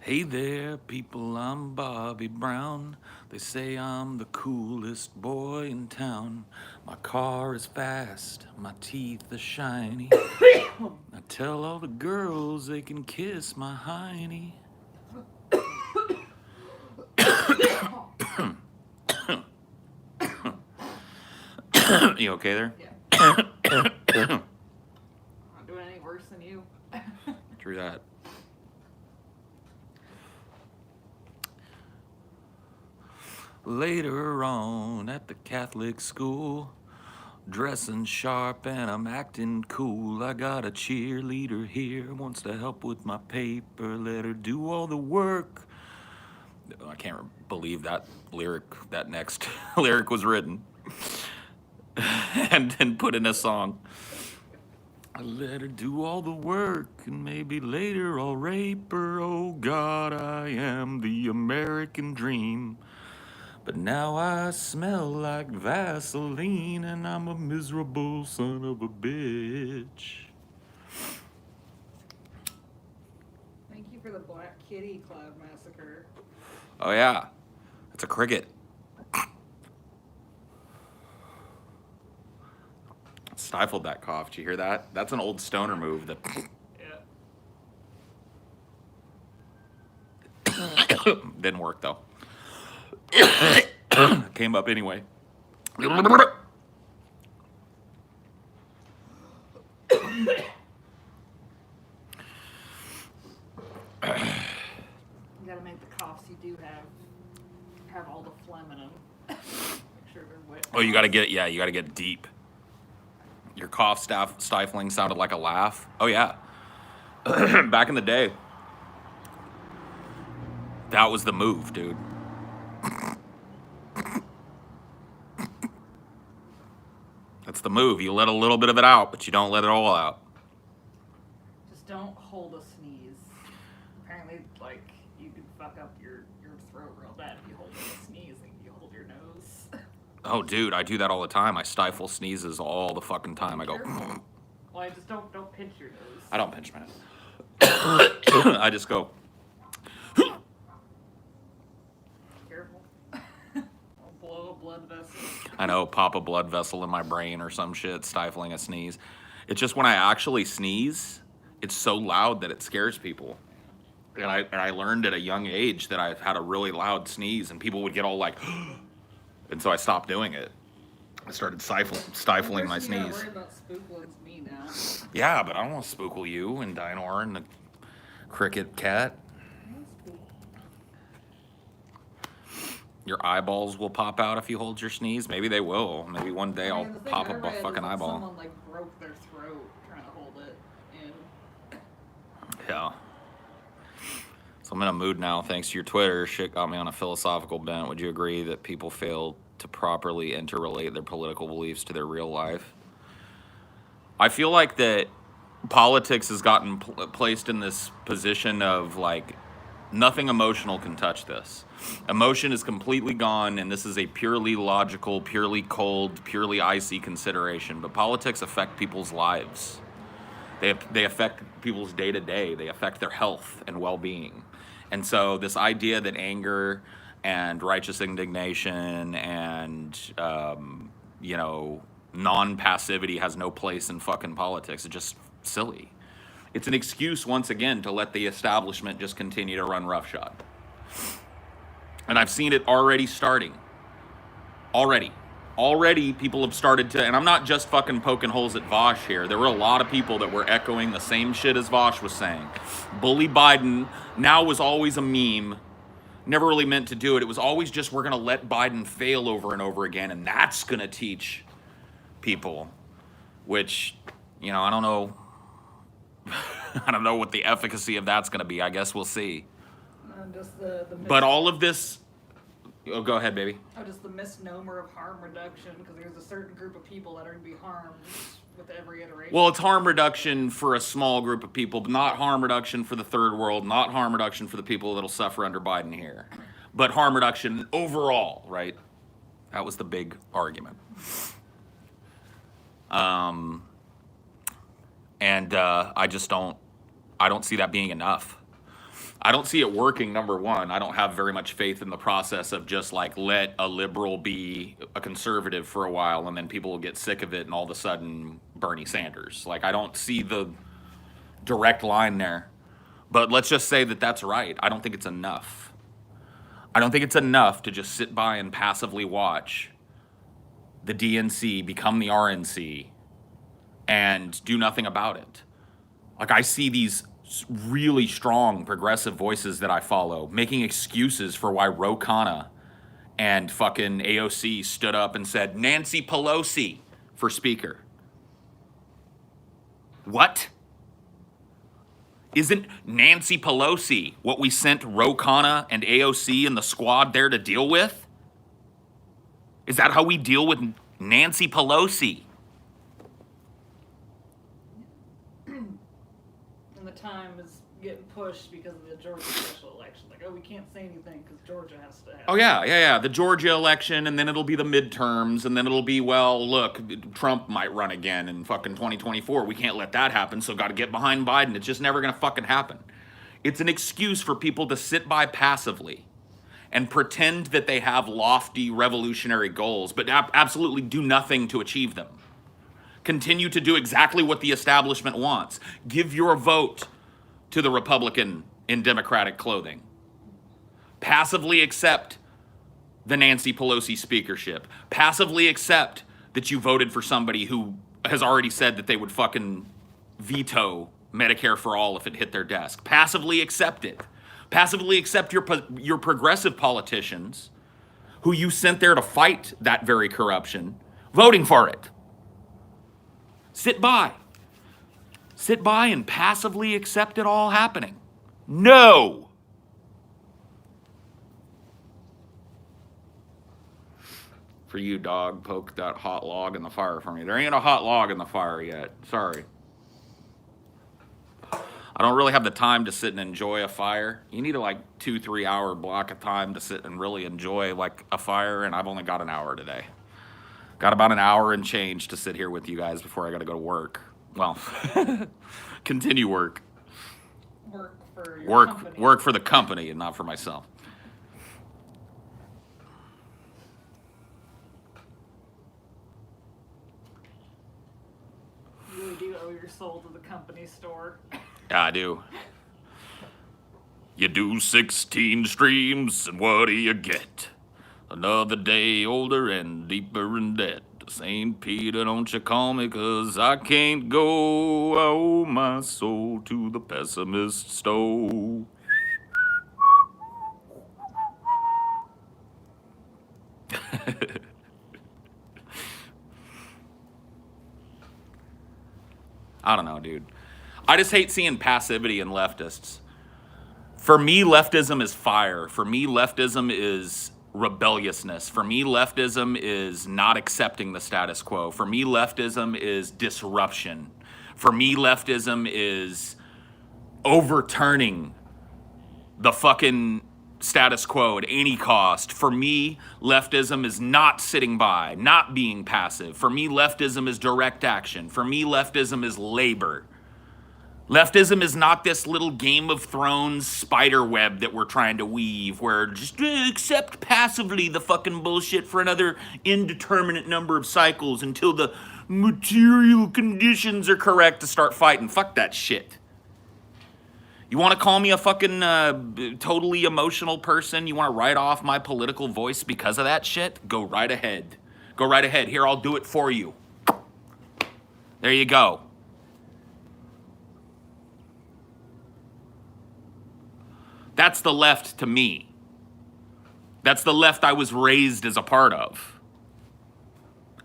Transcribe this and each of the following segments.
Hey there, people, I'm Bobby Brown. They say I'm the coolest boy in town. My car is fast, my teeth are shiny. I tell all the girls they can kiss my hiney. You okay there? Yeah. I'm not doing any worse than you. True that. Later on at the Catholic school, dressing sharp and I'm acting cool. I got a cheerleader here, wants to help with my paper. Let her do all the work. I can't believe that next lyric was written and then put in a song. I let her do all the work and maybe later I'll rape her. Oh God, I am the American dream. But now I smell like Vaseline and I'm a miserable son of a bitch. Thank you for the Black Kitty Cloud Massacre. Oh yeah, it's a cricket. Stifled that cough. Did you hear that? That's an old stoner move. That didn't work though. Came up anyway. You gotta make the coughs you do have all the phlegm in them. Make sure they're wet. Oh, you gotta get deep. Your cough stifling sounded like a laugh. Oh yeah. Back in the day, that was the move, dude. That's the move. You let a little bit of it out, but you don't let it all out. Just don't hold a sneeze. Apparently, like, you can fuck up your throat real bad if you hold a sneeze and you hold your nose. Oh, dude, I do that all the time. I stifle sneezes all the fucking time. I go. Well, I just don't pinch your nose. I don't pinch my nose. I just go. Careful. I'll blow a blood vessel. I know, pop a blood vessel in my brain or some shit, stifling a sneeze. It's just when I actually sneeze, it's so loud that it scares people. And I learned at a young age that I had a really loud sneeze and people would get all like, and so I stopped doing it. I started stifling my sneeze. Worry about spookling me now. Yeah, but I don't want to spookle you and Dinor and the cricket cat. Your eyeballs will pop out if you hold your sneeze. Maybe they will. Maybe one day I'll pop a fucking eyeball. Someone like broke their throat trying to hold it in. Yeah. So I'm in a mood now thanks to your Twitter. Shit got me on a philosophical bent. Would you agree that people fail to properly interrelate their political beliefs to their real life? I feel like that politics has gotten placed in this position of like nothing emotional can touch this. Emotion is completely gone, and this is a purely logical, purely cold, purely icy consideration. But politics affect people's lives. They affect people's day-to-day. They affect their health and well-being. And so this idea that anger and righteous indignation and, non-passivity has no place in fucking politics is just silly. It's an excuse, once again, to let the establishment just continue to run roughshod. And I've seen it already starting. Already people have started to, and I'm not just fucking poking holes at Vosh here. There were a lot of people that were echoing the same shit as Vosh was saying. Bully Biden now was always a meme. Never really meant to do it. It was always just, we're going to let Biden fail over and over again, and that's going to teach people. Which, I don't know. I don't know what the efficacy of that's going to be. I guess we'll see. But all of this... Oh, go ahead, baby. Just the misnomer of harm reduction, because there's a certain group of people that are going to be harmed with every iteration. Well, it's harm reduction for a small group of people, but not harm reduction for the third world, not harm reduction for the people that'll suffer under Biden here. But harm reduction overall, right? That was the big argument. And I don't see that being enough. I don't see it working, number one. I don't have very much faith in the process of just like let a liberal be a conservative for a while and then people will get sick of it and all of a sudden Bernie Sanders. Like, I don't see the direct line there. But let's just say that that's right. I don't think it's enough. I don't think it's enough to just sit by and passively watch the DNC become the RNC and do nothing about it. Like, I see these really strong progressive voices that I follow making excuses for why Ro Khanna and fucking AOC stood up and said Nancy Pelosi for speaker. What? Isn't Nancy Pelosi what we sent Ro Khanna and AOC and the squad there to deal with? Is that how we deal with Nancy Pelosi? And the time is getting pushed because of the Georgia special election. Like, oh, we can't say anything because Georgia has to have. Oh, yeah. The Georgia election, and then it'll be the midterms, and then it'll be, well, look, Trump might run again in fucking 2024. We can't let that happen, so got to get behind Biden. It's just never going to fucking happen. It's an excuse for people to sit by passively and pretend that they have lofty revolutionary goals, but absolutely do nothing to achieve them. Continue to do exactly what the establishment wants. Give your vote to the Republican in Democratic clothing. Passively accept the Nancy Pelosi speakership. Passively accept that you voted for somebody who has already said that they would fucking veto Medicare for all if it hit their desk. Passively accept it. Passively accept your progressive politicians who you sent there to fight that very corruption, voting for it. Sit by. Sit by and passively accept it all happening. No. For you, dog, poke that hot log in the fire for me. There ain't a hot log in the fire yet. Sorry. I don't really have the time to sit and enjoy a fire. You need a 2-3 hour block of time to sit and really enjoy a fire, and I've only got an hour today. Got about an hour and change to sit here with you guys before I got to go to work. Well, continue work. Work for your company. Work for the company and not for myself. You really do owe your soul to the company store. Yeah, I do. You do 16 streams, and what do you get? Another day older and deeper in debt. St. Peter, don't you call me, 'cause I can't go. I owe my soul to the pessimist stove. I don't know, dude. I just hate seeing passivity in leftists. For me, leftism is fire. For me, leftism is rebelliousness. For me, leftism is not accepting the status quo. For me, leftism is disruption. For me, leftism is overturning the fucking status quo at any cost. For me, leftism is not sitting by, not being passive. For me, leftism is direct action. For me, leftism is labor. Leftism is not this little Game of Thrones spider web that we're trying to weave where just accept passively the fucking bullshit for another indeterminate number of cycles until the material conditions are correct to start fighting. Fuck that shit. You want to call me a fucking totally emotional person? You want to write off my political voice because of that shit? Go right ahead. Go right ahead. Here, I'll do it for you. There you go. That's the left to me. That's the left I was raised as a part of.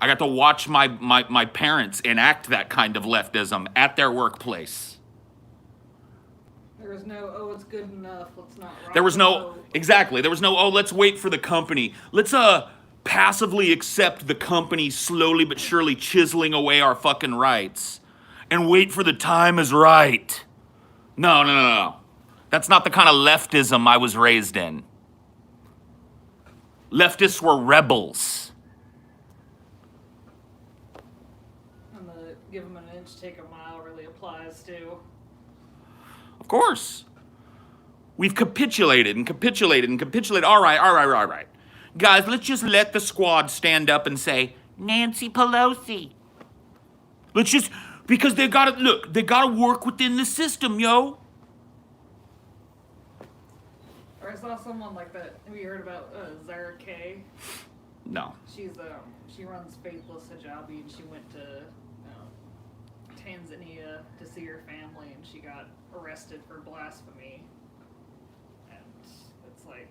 I got to watch my parents enact that kind of leftism at their workplace. There was no, oh, it's good enough, let's not rock There was the no, boat. exactly, there was no, oh, let's wait for the company. Let's passively accept the company slowly but surely chiseling away our fucking rights and wait for the time is right. No. That's not the kind of leftism I was raised in. Leftists were rebels. And the give them an inch, take a mile really applies to. Of course. We've capitulated and capitulated and capitulated. All right. Guys, let's just let the squad stand up and say, Nancy Pelosi. Let's just, because they gotta work within the system, yo. Or I saw someone like that. Have you heard about Zara Kay? No. She runs Faithless Hijabi, and she went to Tanzania to see her family, and she got arrested for blasphemy. And it's like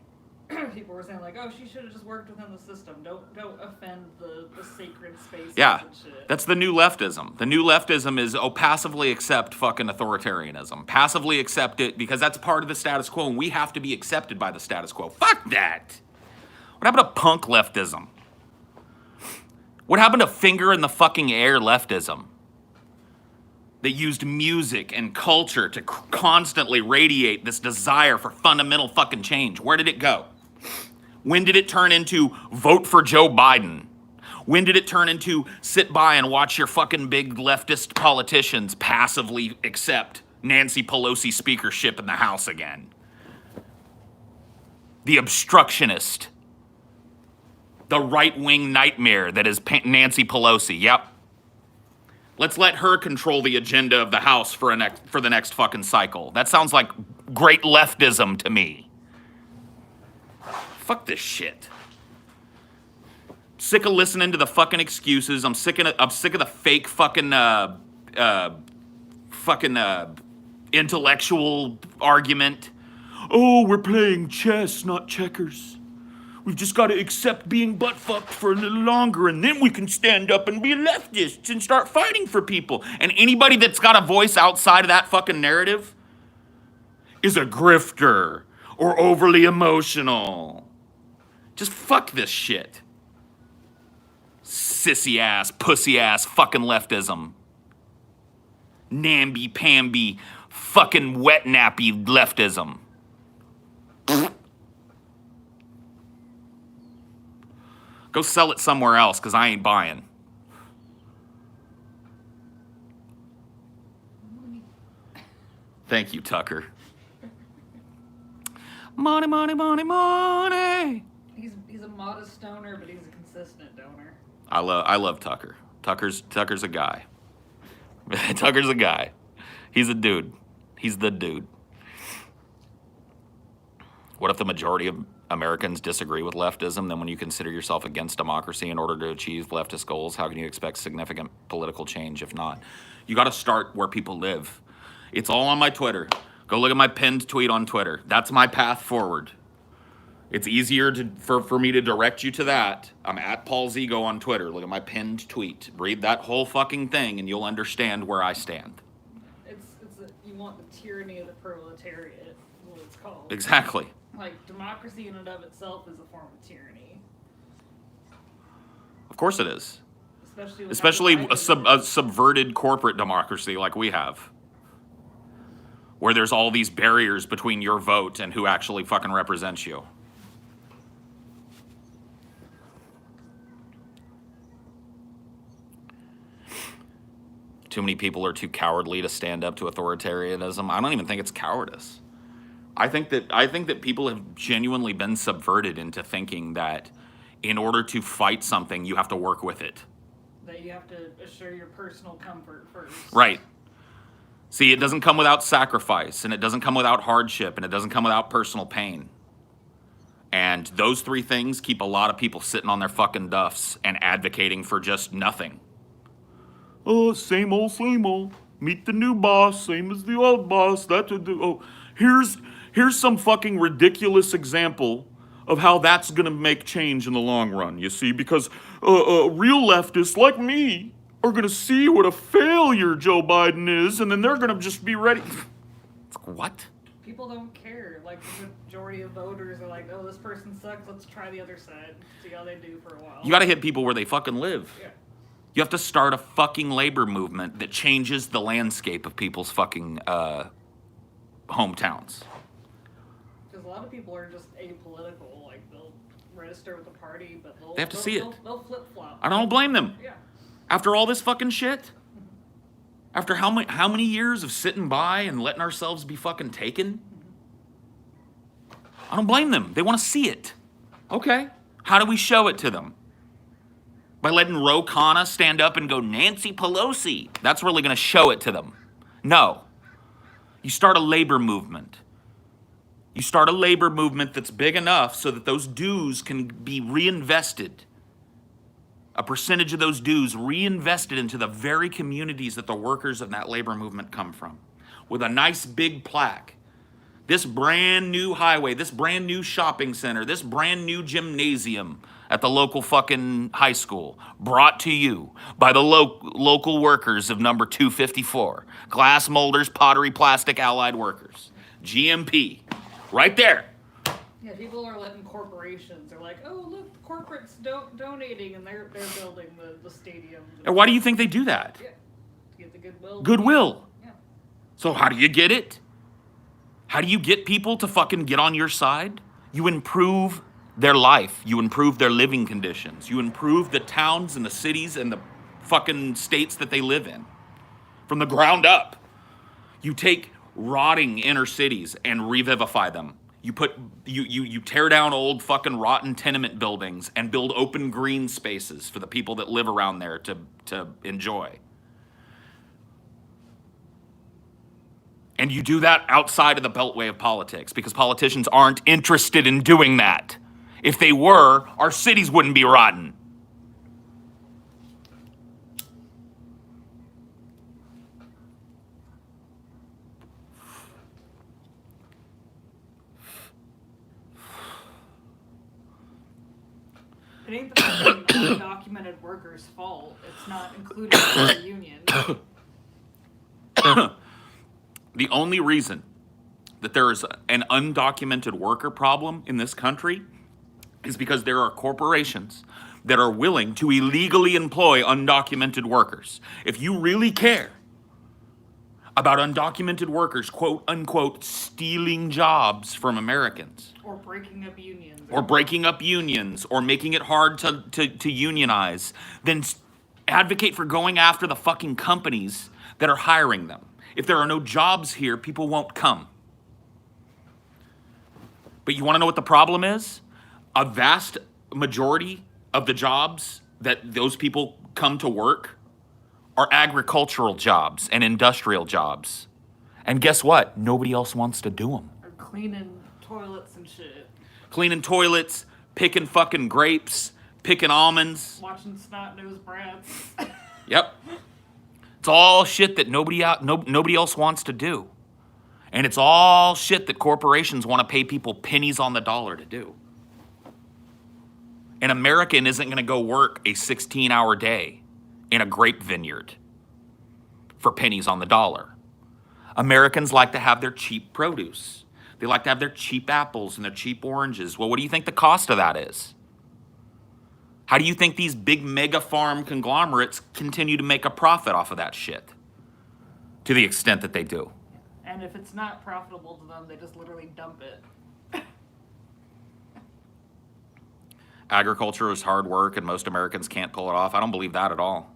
people were saying like, oh, she should have just worked within the system. Don't offend the sacred spaces. Yeah, and shit. that's the new leftism. The new leftism is, passively accept fucking authoritarianism. Passively accept it because that's part of the status quo, and we have to be accepted by the status quo. Fuck that. What happened to punk leftism? What happened to finger in the fucking air leftism? That used music and culture to constantly radiate this desire for fundamental fucking change. Where did it go? When did it turn into vote for Joe Biden? When did it turn into sit by and watch your fucking big leftist politicians passively accept Nancy Pelosi speakership in the House again? The obstructionist. The right-wing nightmare that is Nancy Pelosi. Yep. Let's let her control the agenda of the House for the next fucking cycle. That sounds like great leftism to me. Fuck this shit. Sick of listening to the fucking excuses. I'm sick of the fake fucking intellectual argument. Oh, we're playing chess, not checkers. We've just got to accept being butt-fucked for a little longer, and then we can stand up and be leftists and start fighting for people. And anybody that's got a voice outside of that fucking narrative is a grifter or overly emotional. Just fuck this shit. Sissy-ass, pussy-ass fucking leftism. Namby-pamby, fucking wet-nappy leftism. Go sell it somewhere else, because I ain't buying. Thank you, Tucker. Money, money, money, money. He's a modest donor, but he's a consistent donor. I love Tucker. Tucker's a guy. Tucker's a guy. He's a dude. He's the dude. What if the majority of Americans disagree with leftism? Then when you consider yourself against democracy in order to achieve leftist goals, how can you expect significant political change if not? You got to start where people live. It's all on my Twitter. Go look at my pinned tweet on Twitter. That's my path forward. It's easier for me to direct you to that. I'm at Paul Zigo on Twitter. Look at my pinned tweet. Read that whole fucking thing and you'll understand where I stand. You want the tyranny of the proletariat, is what it's called. Exactly. Like, democracy in and of itself is a form of tyranny. Of course it is. Especially a subverted corporate democracy like we have. Where there's all these barriers between your vote and who actually fucking represents you. Too many people are too cowardly to stand up to authoritarianism. I don't even think it's cowardice. I think that people have genuinely been subverted into thinking that in order to fight something, you have to work with it. That you have to assure your personal comfort first. Right. See, it doesn't come without sacrifice, and it doesn't come without hardship, and it doesn't come without personal pain. And those three things keep a lot of people sitting on their fucking duffs and advocating for just nothing. Oh, same old, same old. Meet the new boss, same as the old boss. That's what here's some fucking ridiculous example of how that's gonna make change in the long run, you see? Because real leftists like me are gonna see what a failure Joe Biden is, and then they're gonna just be ready. What? People don't care. Like, the majority of voters are like, oh, this person sucks, let's try the other side, see how they do for a while. You gotta hit people where they fucking live. Yeah. You have to start a fucking labor movement that changes the landscape of people's fucking hometowns. Because a lot of people are just apolitical. Like, they'll register with the party, but They have to see it. They'll flip-flop. I don't blame them. Yeah. After all this fucking shit? After how many years of sitting by and letting ourselves be fucking taken? I don't blame them. They want to see it. Okay. How do we show it to them? By letting Ro Khanna stand up and go, Nancy Pelosi. That's really going to show it to them. No. You start a labor movement. You start a labor movement that's big enough so that those dues can be reinvested. A percentage of those dues reinvested into the very communities that the workers of that labor movement come from. With a nice big plaque. This brand new highway, this brand new shopping center, this brand new gymnasium at the local fucking high school, brought to you by the local workers of number 254. Glass molders, pottery, plastic, allied workers. GMP. Right there. Yeah, people are letting corporations are like, oh look, corporates donating and they're building the stadium. And why do you think they do that? Yeah, to get the goodwill. Goodwill. Yeah. So how do you get it? How do you get people to fucking get on your side? You improve their life. You improve their living conditions. You improve the towns and the cities and the fucking states that they live in. From the ground up. You take rotting inner cities and revivify them. You tear down old fucking rotten tenement buildings and build open green spaces for the people that live around there to enjoy. And you do that outside of the beltway of politics because politicians aren't interested in doing that. If they were, our cities wouldn't be rotten. It ain't the fucking undocumented workers' fault. It's not included in the union. The only reason that there is an undocumented worker problem in this country is because there are corporations that are willing to illegally employ undocumented workers. If you really care about undocumented workers, quote unquote, stealing jobs from Americans, Or breaking up unions. or making it hard to unionize, then advocate for going after the fucking companies that are hiring them. If there are no jobs here, people won't come. But you want to know what the problem is? A vast majority of the jobs that those people come to work are agricultural jobs and industrial jobs. And guess what? Nobody else wants to do them. Or cleaning toilets and shit. Cleaning toilets, picking fucking grapes, picking almonds. Watching snot-nosed brats. Yep. It's all shit that nobody else wants to do. And it's all shit that corporations want to pay people pennies on the dollar to do. An American isn't going to go work a 16-hour day in a grape vineyard for pennies on the dollar. Americans like to have their cheap produce. They like to have their cheap apples and their cheap oranges. Well, what do you think the cost of that is? How do you think these big mega farm conglomerates continue to make a profit off of that shit? To the extent that they do. And if it's not profitable to them, they just literally dump it. Agriculture is hard work and most Americans can't pull it off. I don't believe that at all.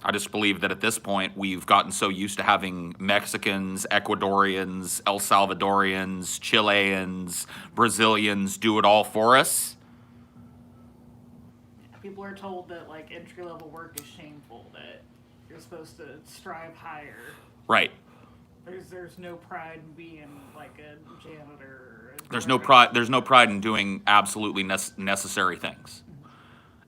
I just believe that at this point, we've gotten so used to having Mexicans, Ecuadorians, El Salvadorians, Chileans, Brazilians do it all for us. People are told that like entry-level work is shameful, that you're supposed to strive higher. Right. There's no pride in being like a janitor. There's no pride in doing absolutely necessary things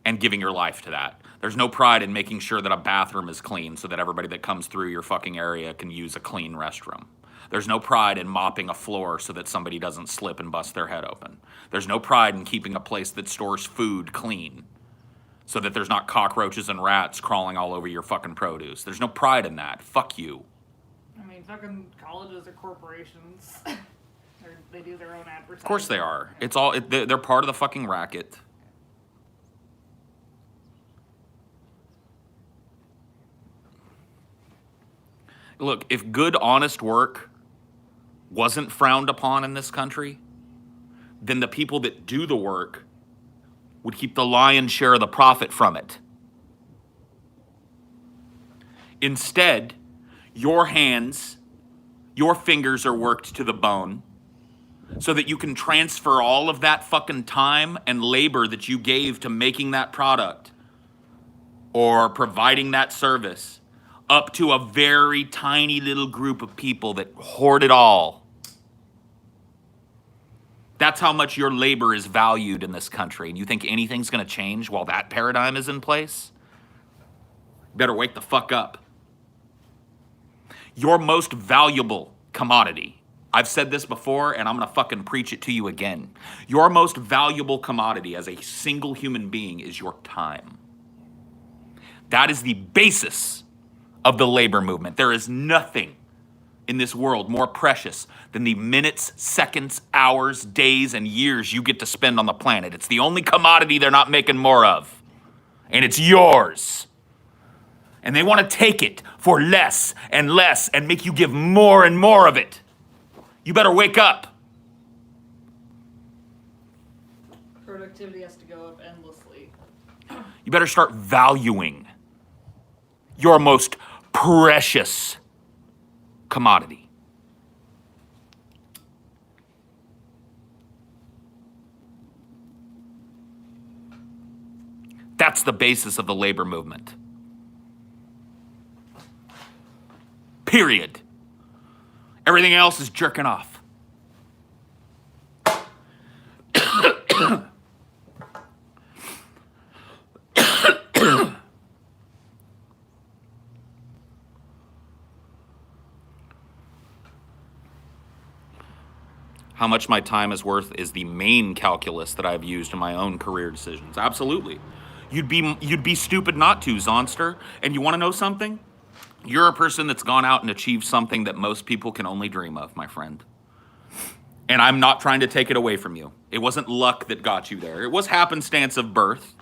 and giving your life to that. There's no pride in making sure that a bathroom is clean so that everybody that comes through your fucking area can use a clean restroom. There's no pride in mopping a floor so that somebody doesn't slip and bust their head open. There's no pride in keeping a place that stores food clean so that there's not cockroaches and rats crawling all over your fucking produce. There's no pride in that. Fuck you. I mean, fucking colleges are corporations. They do their own advertising. Of course they are. It's all they're part of the fucking racket. Look, if good, honest work wasn't frowned upon in this country, then the people that do the work would keep the lion's share of the profit from it. Instead, your hands, your fingers are worked to the bone. so that you can transfer all of that fucking time and labor that you gave to making that product or providing that service up to a very tiny little group of people that hoard it all. That's how much your labor is valued in this country. And you think anything's going to change while that paradigm is in place? You better wake the fuck up. Your most valuable commodity, I've said this before and I'm going to fucking preach it to you again. Your most valuable commodity as a single human being is your time. That is the basis of the labor movement. There is nothing in this world more precious than the minutes, seconds, hours, days, and years you get to spend on the planet. It's the only commodity they're not making more of. And it's yours. And they want to take it for less and less and make you give more and more of it. You better wake up. Productivity has to go up endlessly. You better start valuing your most precious commodity. That's the basis of the labor movement. Period. Everything else is jerking off. How much my time is worth is the main calculus that I've used in my own career decisions. Absolutely. You'd be stupid not to, Zonster. And you want to know something? You're a person that's gone out and achieved something that most people can only dream of, my friend. And I'm not trying to take it away from you. It wasn't luck that got you there. It was happenstance of birth,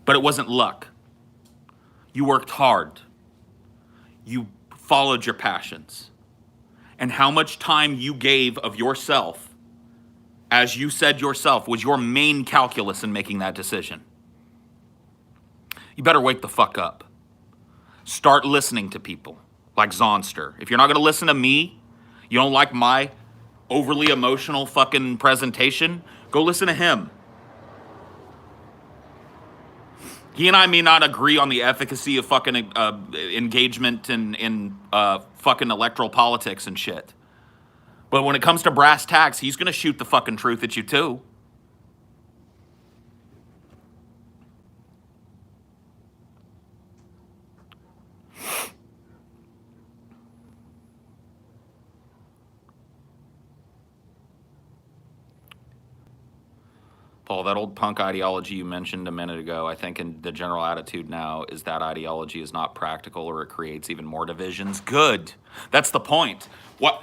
but it wasn't luck. You worked hard. You followed your passions. And how much time you gave of yourself, as you said yourself, was your main calculus in making that decision. You better wake the fuck up. Start listening to people like Zonster. If you're not going to listen to me, you don't like my overly emotional fucking presentation, go listen to him. He and I may not agree on the efficacy of fucking engagement in fucking electoral politics and shit. But when it comes to brass tacks, he's going to shoot the fucking truth at you too. Paul, that old punk ideology you mentioned a minute ago, I think in the general attitude now is that ideology is not practical or it creates even more divisions. Good. That's the point. What?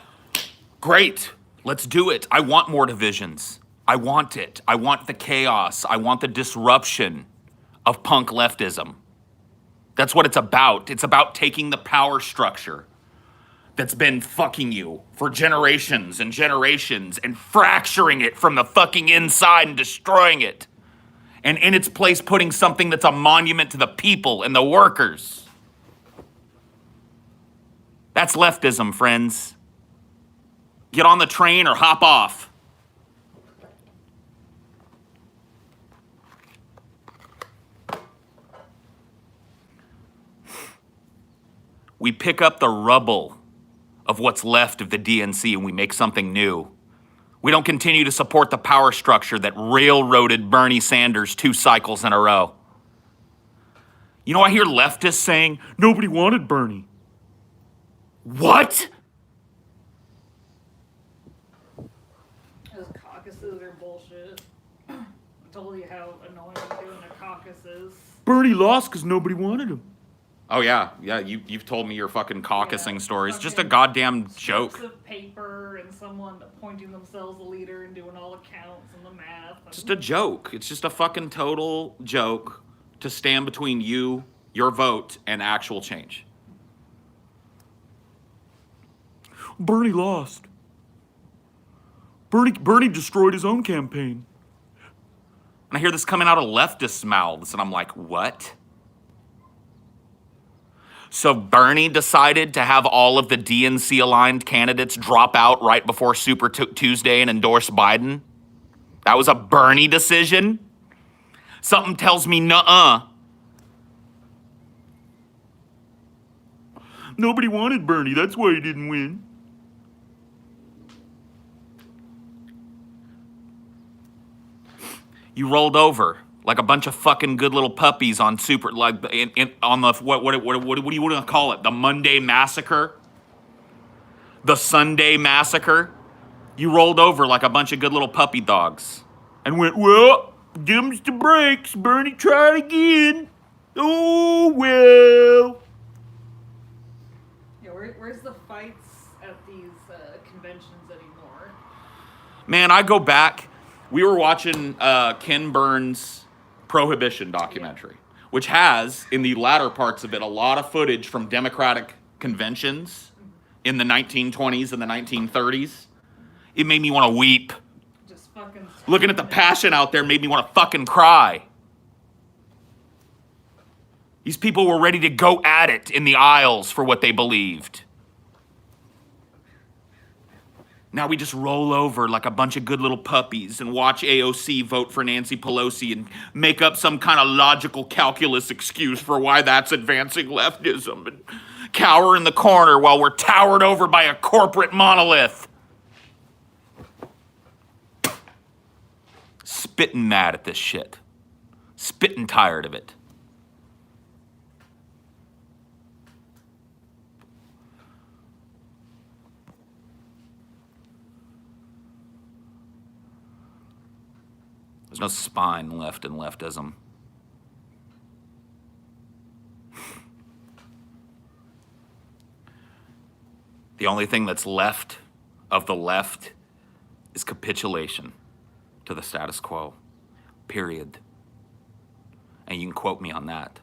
Great. Let's do it. I want more divisions. I want it. I want the chaos. I want the disruption of punk leftism. That's what it's about. It's about taking the power structure that's been fucking you for generations and generations and fracturing it from the fucking inside and destroying it. And in its place, putting something that's a monument to the people and the workers. That's leftism, friends. Get on the train or hop off. We pick up the rubble of what's left of the DNC and we make something new. We don't continue to support the power structure that railroaded Bernie Sanders 2 cycles in a row. You know, I hear leftists saying, nobody wanted Bernie. What? Those caucuses are bullshit. I told you how annoying doing a caucus is. Bernie lost because nobody wanted him. Oh, yeah. Yeah, you've told me your fucking caucusing stories. Just a goddamn joke. Strips of paper and someone appointing themselves a leader and doing all the counts and the math. Just a joke. It's just a fucking total joke to stand between you, your vote, and actual change. Bernie lost. Bernie destroyed his own campaign. And I hear this coming out of leftists' mouths, and I'm like, what? So Bernie decided to have all of the DNC-aligned candidates drop out right before Super Tuesday and endorse Biden? That was a Bernie decision? Something tells me nuh-uh. Nobody wanted Bernie, that's why he didn't win. You rolled over like a bunch of fucking good little puppies on Super, like on the what do you want to call it? The Monday Massacre, the Sunday Massacre. You rolled over like a bunch of good little puppy dogs, and went, well, dim's the brakes. Bernie, try it again. Oh well. Yeah, where's the fights at these conventions anymore? Man, I go back. We were watching Ken Burns' Prohibition documentary, which has, in the latter parts of it, a lot of footage from Democratic conventions in the 1920s and the 1930s. It made me want to weep. Just fucking... Looking at the passion out there made me want to fucking cry. These people were ready to go at it in the aisles for what they believed. Now we just roll over like a bunch of good little puppies and watch AOC vote for Nancy Pelosi and make up some kind of logical calculus excuse for why that's advancing leftism and cower in the corner while we're towered over by a corporate monolith. Spitting mad at this shit. Spitting tired of it. There's no spine left in leftism. The only thing that's left of the left is capitulation to the status quo. Period. And you can quote me on that.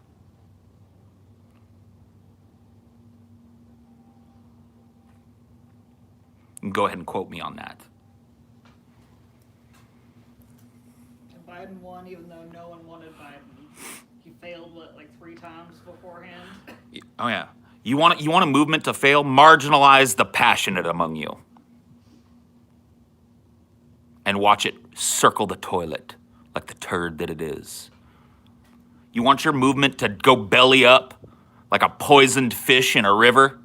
You can go ahead and quote me on that. Biden won even though no one wanted Biden. He failed, what, like 3 times beforehand? Oh, yeah. You want a movement to fail? Marginalize the passionate among you. And watch it circle the toilet like the turd that it is. You want your movement to go belly up like a poisoned fish in a river?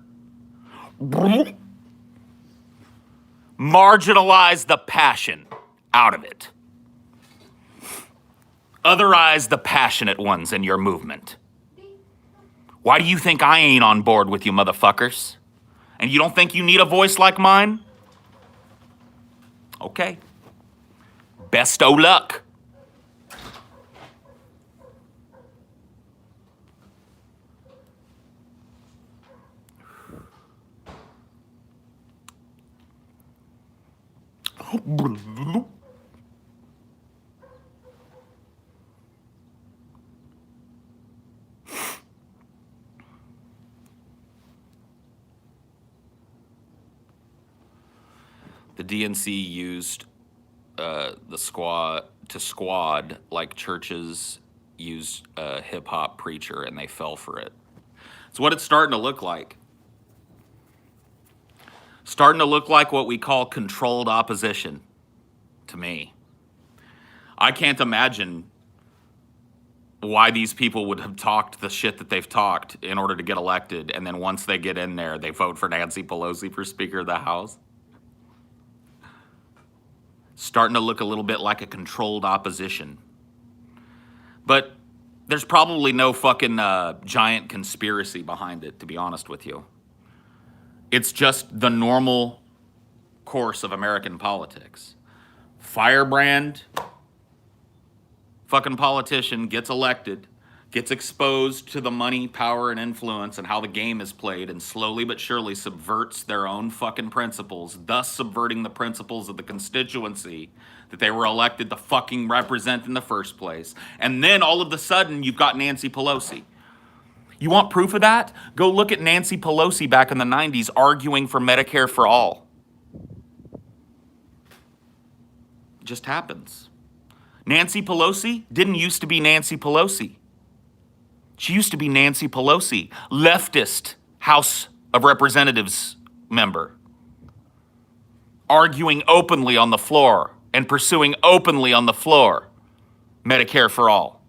Marginalize the passion out of it. Otherize the passionate ones in your movement. Why do you think I ain't on board with you motherfuckers? And you don't think you need a voice like mine? Okay. Best o' luck. The DNC used the squad like churches use a hip hop preacher, and they fell for it. It's what it's starting to look like. Starting to look like what we call controlled opposition to me. I can't imagine why these people would have talked the shit that they've talked in order to get elected, and then once they get in there, they vote for Nancy Pelosi for Speaker of the House. Starting to look a little bit like a controlled opposition. But there's probably no fucking giant conspiracy behind it, to be honest with you. It's just the normal course of American politics. Firebrand, fucking politician, gets elected, gets exposed to the money, power, and influence and how the game is played, and slowly but surely subverts their own fucking principles, thus subverting the principles of the constituency that they were elected to fucking represent in the first place. And then all of a sudden, you've got Nancy Pelosi. You want proof of that? Go look at Nancy Pelosi back in the 90s arguing for Medicare for all. It just happens. Nancy Pelosi didn't used to be Nancy Pelosi. She used to be Nancy Pelosi, leftist House of Representatives member, arguing openly on the floor and pursuing openly on the floor Medicare for all.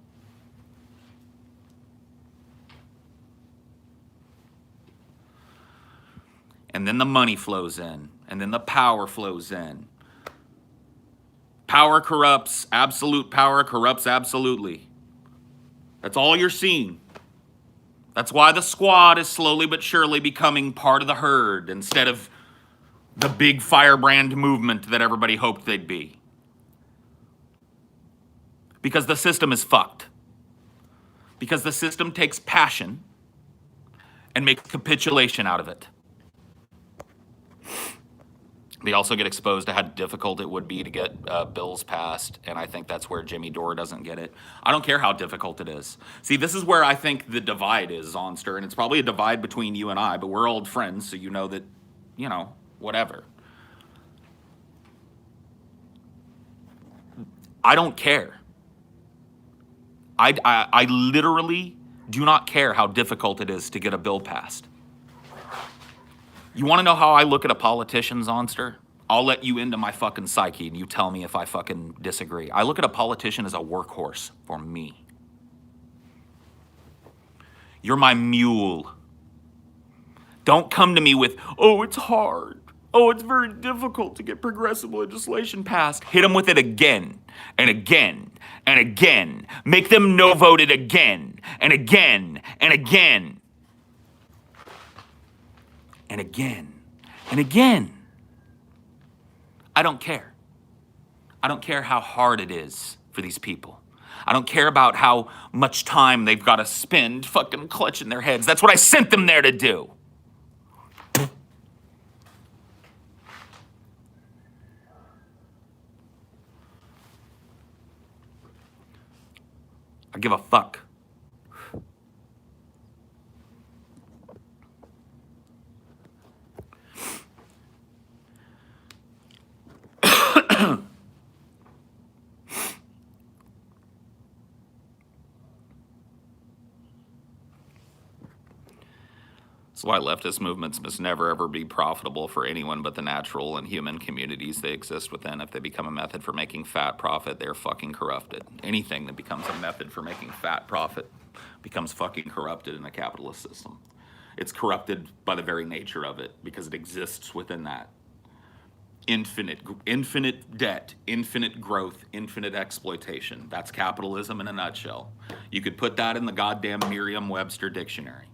And then the money flows in, and then the power flows in. Power corrupts, absolute power corrupts absolutely. That's all you're seeing. That's why the squad is slowly but surely becoming part of the herd instead of the big firebrand movement that everybody hoped they'd be. Because the system is fucked. Because the system takes passion and makes capitulation out of it. They also get exposed to how difficult it would be to get bills passed, and I think that's where Jimmy Dore doesn't get it. I don't care how difficult it is. See, this is where I think the divide is, Onster, and it's probably a divide between you and I, but we're old friends, so you know that, whatever. I don't care. I literally do not care how difficult it is to get a bill passed. You want to know how I look at a politician's Onster? I'll let you into my fucking psyche and you tell me if I fucking disagree. I look at a politician as a workhorse for me. You're my mule. Don't come to me with, oh, it's hard. Oh, it's very difficult to get progressive legislation passed. Hit them with it again and again and again. Make them no voted again and again and again. And again, and again. I don't care. I don't care how hard it is for these people. I don't care about how much time they've got to spend fucking clutching their heads. That's what I sent them there to do. I give a fuck. That's why leftist movements must never ever be profitable for anyone but the natural and human communities they exist within. If they become a method for making fat profit, they're fucking corrupted. Anything that becomes a method for making fat profit becomes fucking corrupted in a capitalist system. It's corrupted by the very nature of it because it exists within that. Infinite debt, infinite growth, infinite exploitation. That's capitalism in a nutshell. You could put that in the goddamn Merriam-Webster dictionary.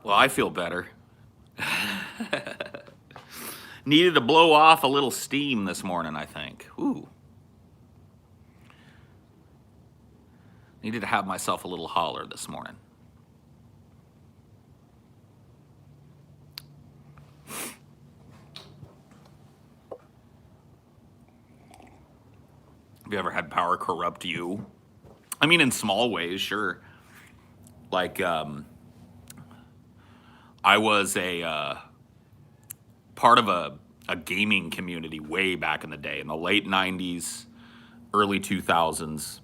Well, I feel better. Needed to blow off a little steam this morning, I think. Ooh. Needed to have myself a little holler this morning. Have you ever had power corrupt you? I mean, in small ways, sure. Like, I was a part of a gaming community way back in the day, in the late 90s, early 2000s.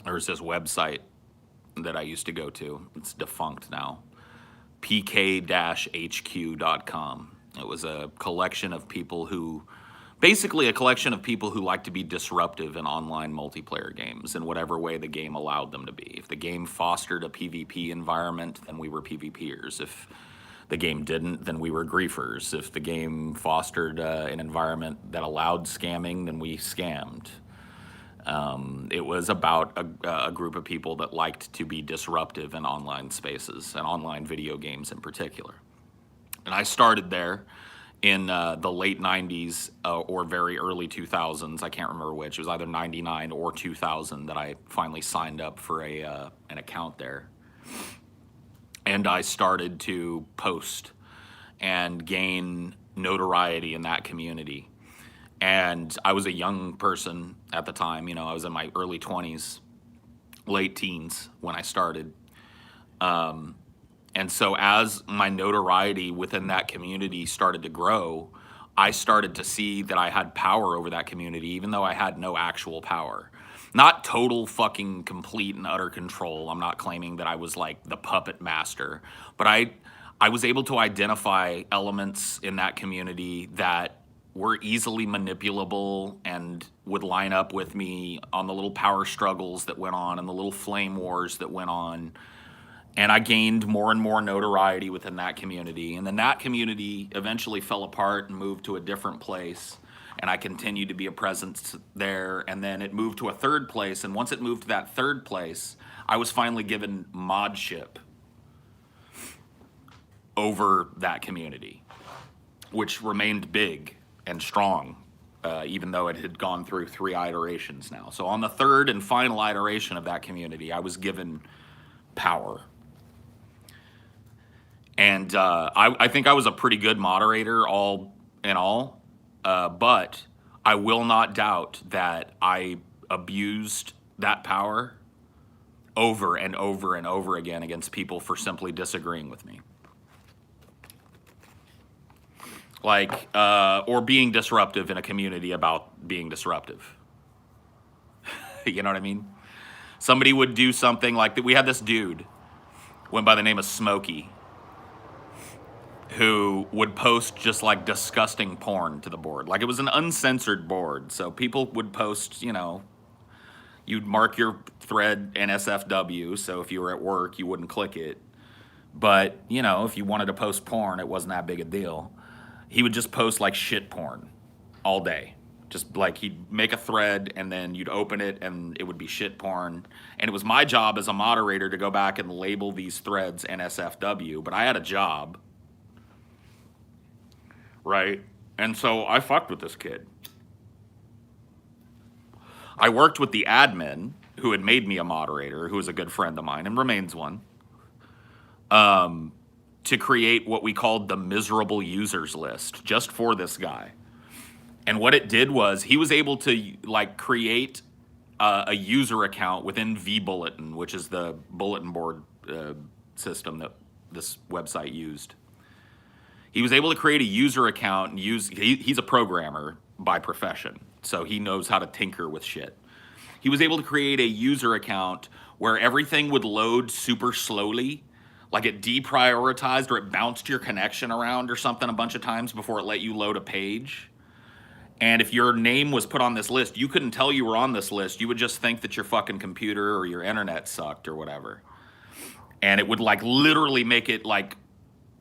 There was this website that I used to go to. It's defunct now. pk-hq.com. It was a collection of people who, basically a collection of people who like to be disruptive in online multiplayer games in whatever way the game allowed them to be. If the game fostered a PvP environment, then we were PvPers. If the game didn't, then we were griefers. If the game fostered an environment that allowed scamming, then we scammed. It was about a group of people that liked to be disruptive in online spaces and online video games in particular. And I started there in the late 90s or very early 2000s. I can't remember which. It was either 99 or 2000 that I finally signed up for an account there. And I started to post and gain notoriety in that community. And I was a young person at the time. I was in my early 20s, late teens when I started. And so as my notoriety within that community started to grow, I started to see that I had power over that community, even though I had no actual power. Not total fucking complete and utter control. I'm not claiming that I was like the puppet master, but I was able to identify elements in that community that were easily manipulable and would line up with me on the little power struggles that went on and the little flame wars that went on. And I gained more and more notoriety within that community. And then that community eventually fell apart and moved to a different place. And I continued to be a presence there. And then it moved to a third place. And once it moved to that third place, I was finally given modship over that community, which remained big and strong, even though it had gone through 3 iterations now. So on the third and final iteration of that community, I was given power. And I think I was a pretty good moderator all in all, but I will not doubt that I abused that power over and over and over again against people for simply disagreeing with me. Like, or being disruptive in a community about being disruptive. You know what I mean? Somebody would do something like that. We had this dude, went by the name of Smokey, who would post just like disgusting porn to the board. Like it was an uncensored board. So people would post, you'd mark your thread NSFW. So if you were at work, you wouldn't click it. But, if you wanted to post porn, it wasn't that big a deal. He would just post like shit porn all day. Just like he'd make a thread and then you'd open it and it would be shit porn. And it was my job as a moderator to go back and label these threads NSFW. But I had a job. Right? And so I fucked with this kid. I worked with the admin who had made me a moderator, who was a good friend of mine and remains one, to create what we called the miserable users list just for this guy. And what it did was he was able to create a user account within vBulletin, which is the bulletin board system that this website used. He was able to create a user account and he's a programmer by profession, so he knows how to tinker with shit. He was able to create a user account where everything would load super slowly, like it deprioritized or it bounced your connection around or something a bunch of times before it let you load a page. And if your name was put on this list, you couldn't tell you were on this list. You would just think that your fucking computer or your internet sucked or whatever. And it would literally make it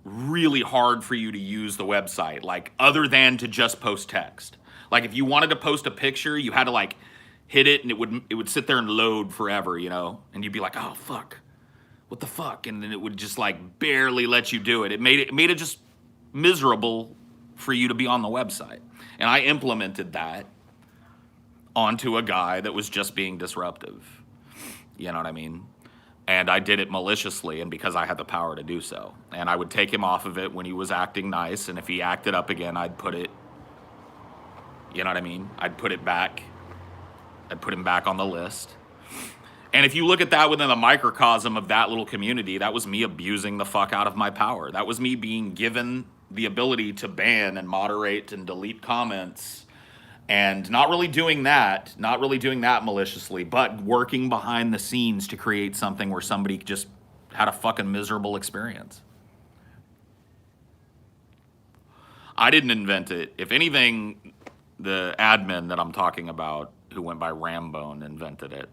really hard for you to use the website, other than to just post text. Like if you wanted to post a picture, you had to hit it and it would sit there and load forever, and you'd be like, oh fuck, what the fuck? And then it would just barely let you do it. It made it just miserable for you to be on the website. And I implemented that onto a guy that was just being disruptive. You know what I mean? And I did it maliciously and because I had the power to do so. And I would take him off of it when he was acting nice. And if he acted up again, I'd put it, you know what I mean? I'd put it back. I'd put him back on the list. And if you look at that within the microcosm of that little community, that was me abusing the fuck out of my power. That was me being given the ability to ban and moderate and delete comments. And not really doing that maliciously, but working behind the scenes to create something where somebody just had a fucking miserable experience. I didn't invent it. If anything, the admin that I'm talking about, who went by Rambone, invented it.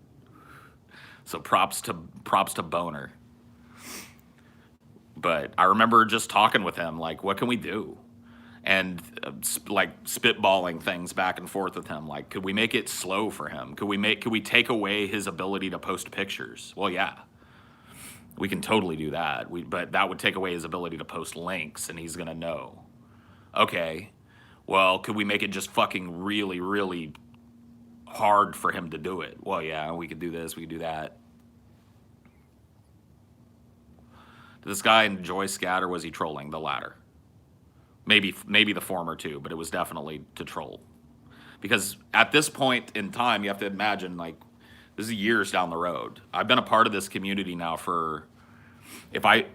So props to Boner. But I remember just talking with him, what can we do? And spitballing things back and forth with him. Could we make it slow for him? Could we take away his ability to post pictures? Well, yeah, we can totally do that. But that would take away his ability to post links, and he's gonna know. Okay, well, could we make it just fucking really, really hard for him to do it? Well, yeah, we could do this, we could do that. Did this guy enjoy scat, or was he trolling? The latter. Maybe the former too, but it was definitely to troll. Because at this point in time, you have to imagine, like, this is years down the road. I've been a part of this community now for, if I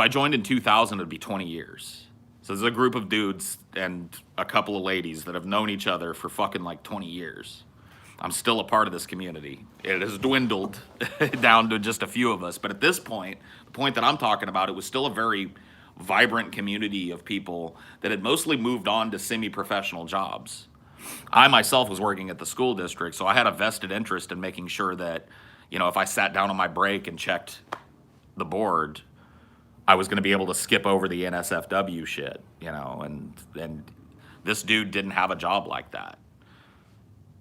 joined in 2000, it'd be 20 years. So there's a group of dudes and a couple of ladies that have known each other for fucking like 20 years. I'm still a part of this community. It has dwindled down to just a few of us. But at this point, the point that I'm talking about, it was still a very vibrant community of people that had mostly moved on to semi-professional jobs. I myself was working at the school district, so I had a vested interest in making sure that, you know, if I sat down on my break and checked the board, I was going to be able to skip over the NSFW shit, you know, and this dude didn't have a job like that.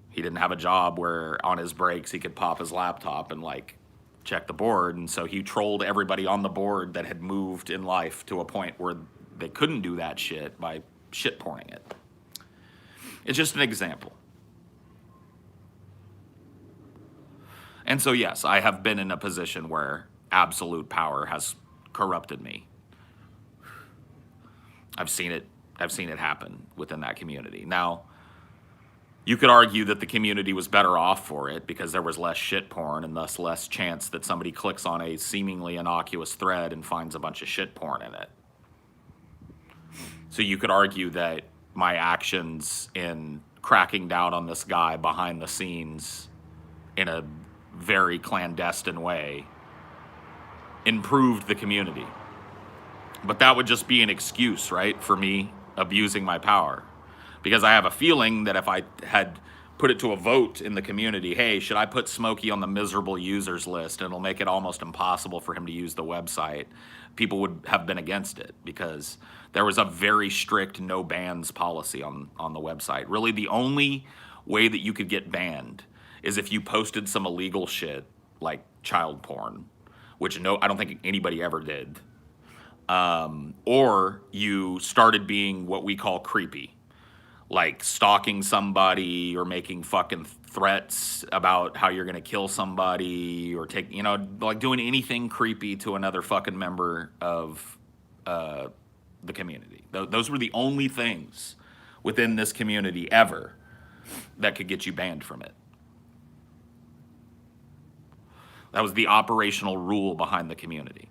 He didn't have a job where on his breaks he could pop his laptop and like check the board, and so he trolled everybody on the board that had moved in life to a point where they couldn't do that shit by shit pouring it. It's just an example. And so yes, I have been in a position where absolute power has corrupted me. I've seen it happen within that community. Now, you could argue that the community was better off for it because there was less shit porn and thus less chance that somebody clicks on a seemingly innocuous thread and finds a bunch of shit porn in it. So you could argue that my actions in cracking down on this guy behind the scenes in a very clandestine way improved the community. But that would just be an excuse, right, for me abusing my power. Because I have a feeling that if I had put it to a vote in the community, hey, should I put Smokey on the miserable users list? It'll make it almost impossible for him to use the website. People would have been against it because there was a very strict no bans policy on the website. Really, the only way that you could get banned is if you posted some illegal shit like child porn, which I don't think anybody ever did. Or you started being what we call creepy, like stalking somebody or making fucking threats about how you're gonna kill somebody or take, you know, like doing anything creepy to another fucking member of the community. Those were the only things within this community ever that could get you banned from it. That was the operational rule behind the community.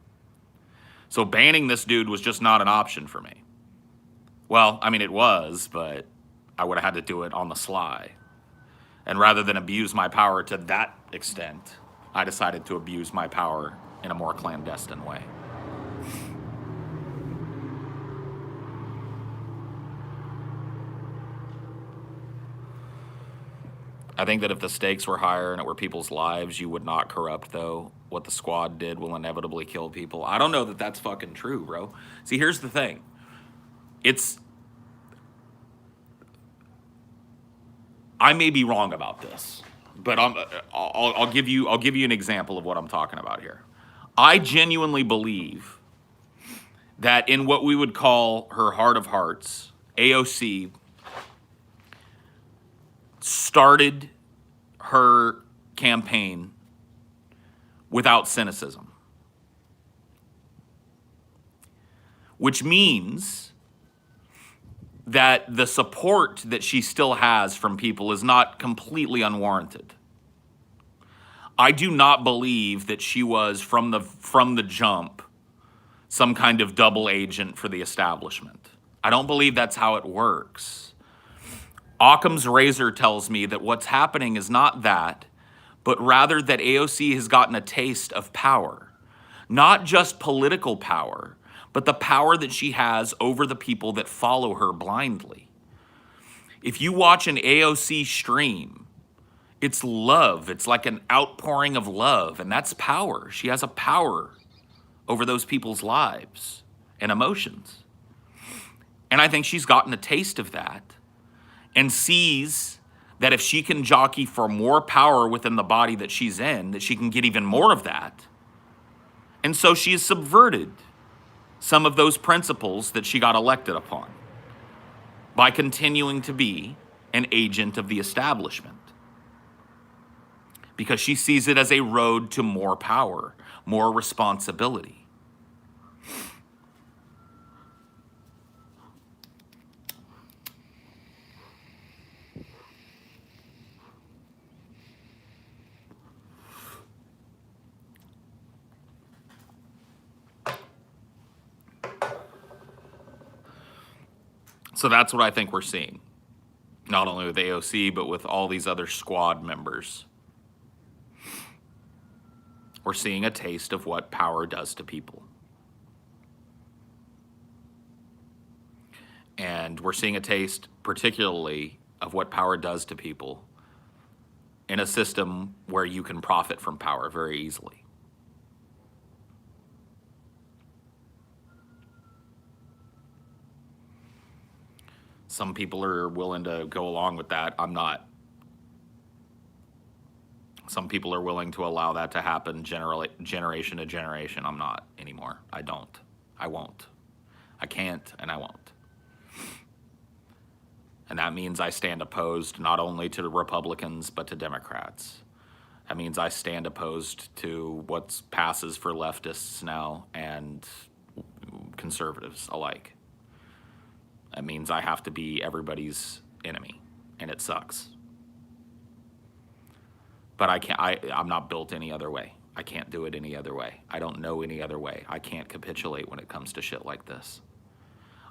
So banning this dude was just not an option for me. Well, I mean, it was, but I would have had to do it on the sly. And rather than abuse my power to that extent, I decided to abuse my power in a more clandestine way. I think that if the stakes were higher and it were people's lives, you would not corrupt, though. What the squad did will inevitably kill people. I don't know that that's fucking true, bro. See, here's the thing. I may be wrong about this, but I'll give you an example of what I'm talking about here. I genuinely believe that in what we would call her heart of hearts, AOC started her campaign without cynicism, which means that the support that she still has from people is not completely unwarranted. I do not believe that she was from the jump some kind of double agent for the establishment. I don't believe that's how it works. Occams Razor tells me that what's happening is not that, but rather that AOC has gotten a taste of power. Not just political power, but the power that she has over the people that follow her blindly. If you watch an AOC stream, it's love. It's like an outpouring of love, and that's power. She has a power over those people's lives and emotions. And I think she's gotten a taste of that and sees that if she can jockey for more power within the body that she's in, that she can get even more of that. And so she has subverted some of those principles that she got elected upon. by continuing to be an agent of the establishment. Because she sees it as a road to more power, more responsibility. So that's what I think we're seeing. Not only with AOC, but with all these other squad members. We're seeing a taste of what power does to people. And we're seeing a taste, particularly, of what power does to people in a system where you can profit from power very easily. Some people are willing to go along with that. I'm not. Some people are willing to allow that to happen generation to generation. I'm not anymore. I don't. I won't. I can't, and I won't. And that means I stand opposed not only to the Republicans, but to Democrats. That means I stand opposed to what passes for leftists now and conservatives alike. That means I have to be everybody's enemy, and it sucks. But I'm not built any other way. I can't do it any other way. I don't know any other way. I can't capitulate when it comes to shit like this.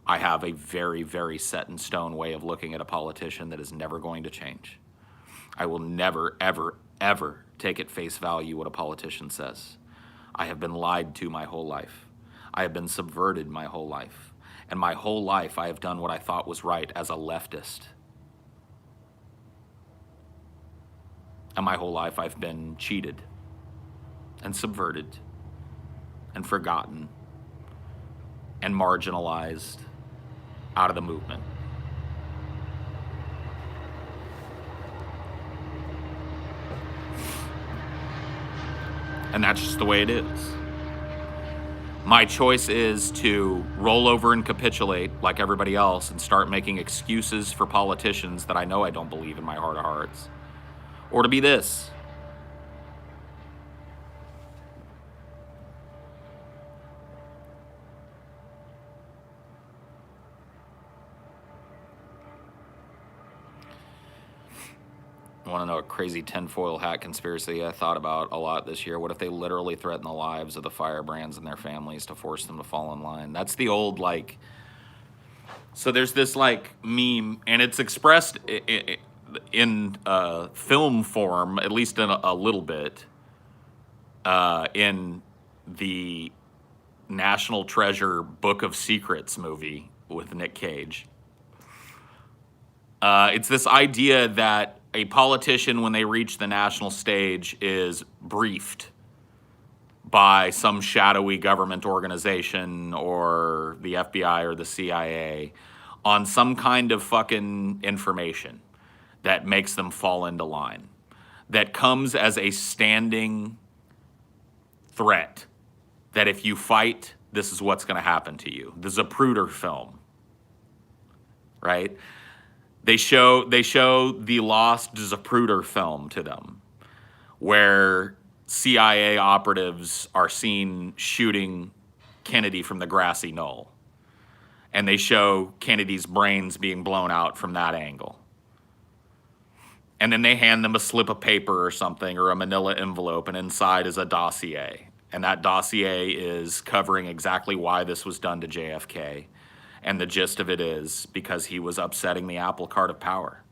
I have a very, very set in stone way of looking at a politician that is never going to change. I will never, ever, ever take at face value what a politician says. I have been lied to my whole life. I have been subverted my whole life. And my whole life I have done what I thought was right as a leftist. And my whole life I've been cheated and subverted and forgotten and marginalized out of the movement. And that's just the way it is. My choice is to roll over and capitulate like everybody else and start making excuses for politicians that I know I don't believe in my heart of hearts. Or to be this. I want to know a crazy tinfoil hat conspiracy I thought about a lot this year. What if they literally threaten the lives of the firebrands and their families to force them to fall in line? That's the old, like... So there's this, like, meme, and it's expressed in film form, at least in a little bit, in the National Treasure Book of Secrets movie with Nick Cage. It's this idea that a politician, when they reach the national stage, is briefed by some shadowy government organization or the FBI or the CIA on some kind of fucking information that makes them fall into line, that comes as a standing threat that if you fight, this is what's going to happen to you. The Zapruder film, right? They show the lost Zapruder film to them, where CIA operatives are seen shooting Kennedy from the grassy knoll. And they show Kennedy's brains being blown out from that angle. And then they hand them a slip of paper or something, or a manila envelope, and inside is a dossier. And that dossier is covering exactly why this was done to JFK. And the gist of it is because he was upsetting the apple cart of power.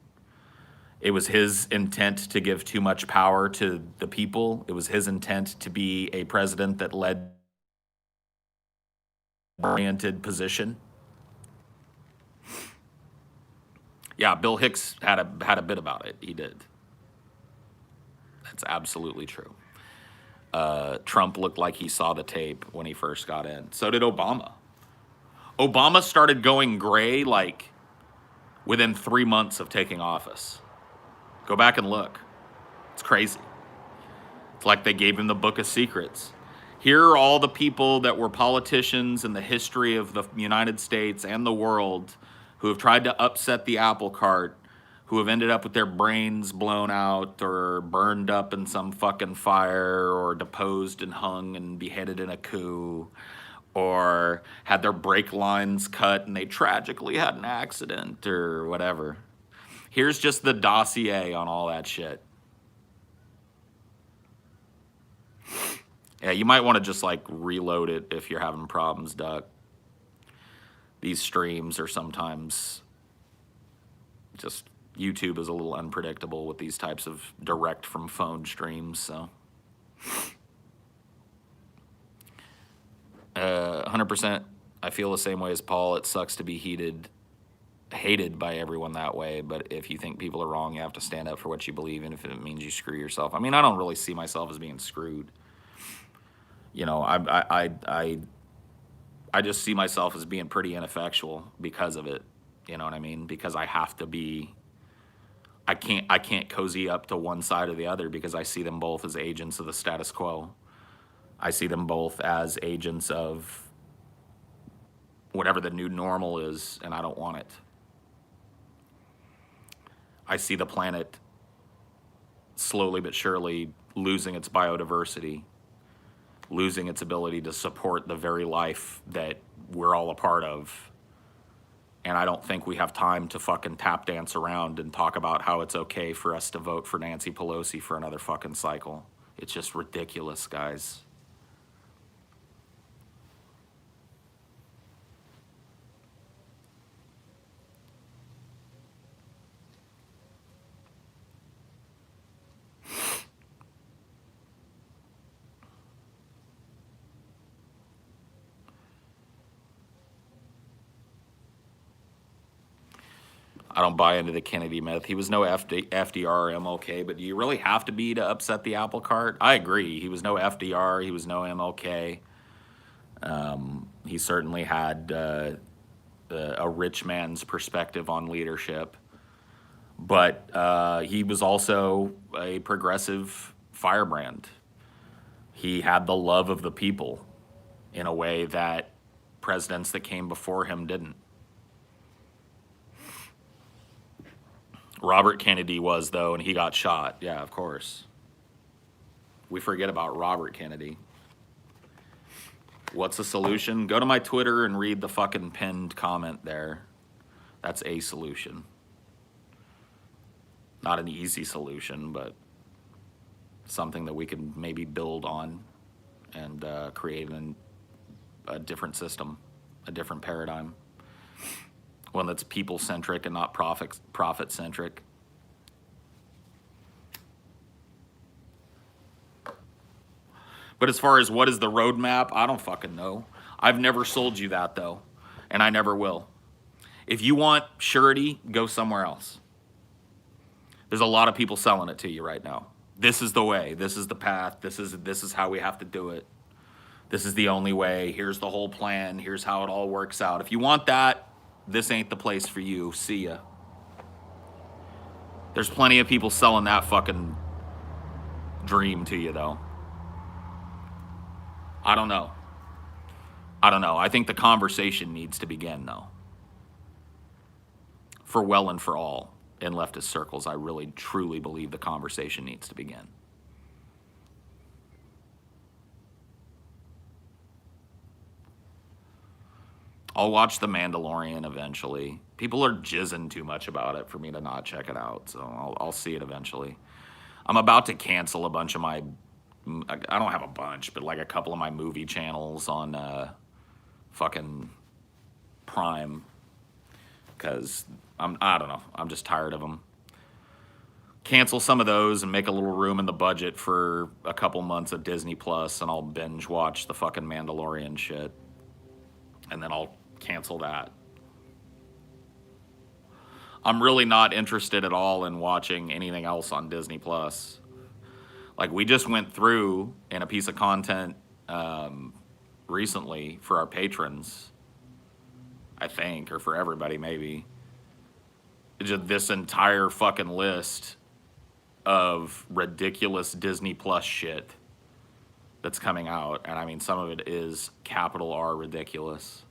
It was his intent to give too much power to the people. It was his intent to be a president that led oriented position. Yeah, Bill Hicks had a bit about it. He did. That's absolutely true. Trump looked like he saw the tape when he first got in. So did Obama. Obama started going gray like within 3 months of taking office. Go back and look. It's crazy. It's like they gave him the Book of Secrets. Here are all the people that were politicians in the history of the United States and the world who have tried to upset the apple cart, who have ended up with their brains blown out or burned up in some fucking fire or deposed and hung and beheaded in a coup or had their brake lines cut and they tragically had an accident or whatever. Here's just the dossier on all that shit. Yeah, you might want to just like reload it if you're having problems, Duck. These streams are sometimes just, YouTube is a little unpredictable with these types of direct from phone streams, so. 100%, I feel the same way as Paul. It sucks to be hated by everyone that way, but if you think people are wrong, you have to stand up for what you believe, and if it means you screw yourself. I mean, I don't really see myself as being screwed. You know, I just see myself as being pretty ineffectual because of it. You know what I mean? Because I have to be, I can't cozy up to one side or the other because I see them both as agents of the status quo. I see them both as agents of whatever the new normal is, and I don't want it. I see the planet slowly but surely losing its biodiversity, losing its ability to support the very life that we're all a part of. And I don't think we have time to fucking tap dance around and talk about how it's okay for us to vote for Nancy Pelosi for another fucking cycle. It's just ridiculous, guys. I don't buy into the Kennedy myth. He was no FDR or MLK, but do you really have to be to upset the apple cart? I agree. He was no FDR. He was no MLK. He certainly had a rich man's perspective on leadership. But he was also a progressive firebrand. He had the love of the people in a way that presidents that came before him didn't. Robert Kennedy was, though, and he got shot. Yeah, of course. We forget about Robert Kennedy. What's the solution? Go to my Twitter and read the fucking pinned comment there. That's a solution. Not an easy solution, but something that we can maybe build on and create a different system, a different paradigm. One that's people-centric and not profit-centric. But as far as what is the roadmap, I don't fucking know. I've never sold you that, though, and I never will. If you want surety, go somewhere else. There's a lot of people selling it to you right now. This is the way. This is the path. This is how we have to do it. This is the only way. Here's the whole plan. Here's how it all works out. If you want that, this ain't the place for you. See ya. There's plenty of people selling that fucking dream to you, though. I don't know. I think the conversation needs to begin, though. For well and for all. In leftist circles, I really, truly believe the conversation needs to begin. I'll watch The Mandalorian eventually. People are jizzing too much about it for me to not check it out, so I'll see it eventually. I'm about to cancel a bunch of my, I don't have a bunch, but like a couple of my movie channels on fucking Prime, because I don't know, I'm just tired of them. Cancel some of those and make a little room in the budget for a couple months of Disney Plus, and I'll binge watch the fucking Mandalorian shit. And then I'll cancel that. I'm really not interested at all in watching anything else on Disney Plus. Like, we just went through in a piece of content recently for our patrons, I think, or for everybody maybe, just this entire fucking list of ridiculous Disney Plus shit that's coming out. And I mean, some of it is capital R ridiculous.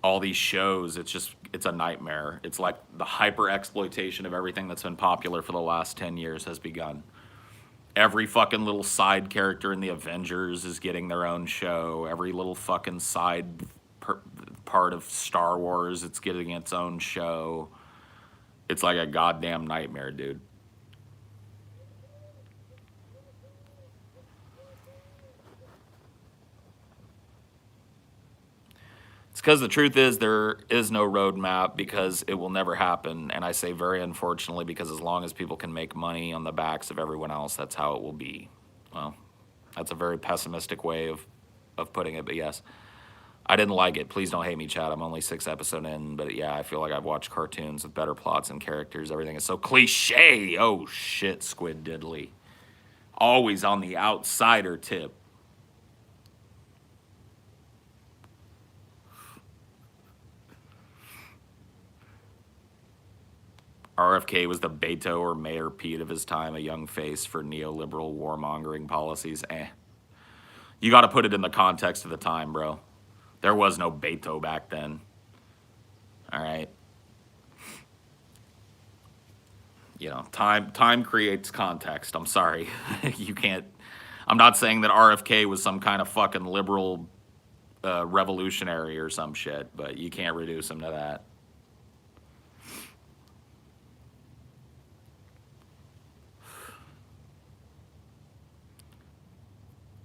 all these shows, it's a nightmare. It's like the hyper exploitation of everything that's been popular for the last 10 years has begun. Every fucking little side character in the Avengers is getting their own show. Every little fucking side part of Star Wars, it's getting its own show. It's like a goddamn nightmare, dude. It's because the truth is there is no roadmap, because it will never happen. And I say very unfortunately, because as long as people can make money on the backs of everyone else, that's how it will be. Well, that's a very pessimistic way of putting it, but yes. I didn't like it. Please don't hate me, Chad. I'm only 6 episodes in, but yeah, I feel like I've watched cartoons with better plots and characters. Everything is so cliche. Oh shit, Squid Diddley. Always on the outsider tip. RFK was the Beto or Mayor Pete of his time, a young face for neoliberal warmongering policies. You got to put it in the context of the time, bro. There was no Beto back then. All right. You know, time creates context. I'm sorry. You can't. I'm not saying that RFK was some kind of fucking liberal revolutionary or some shit, but you can't reduce him to that.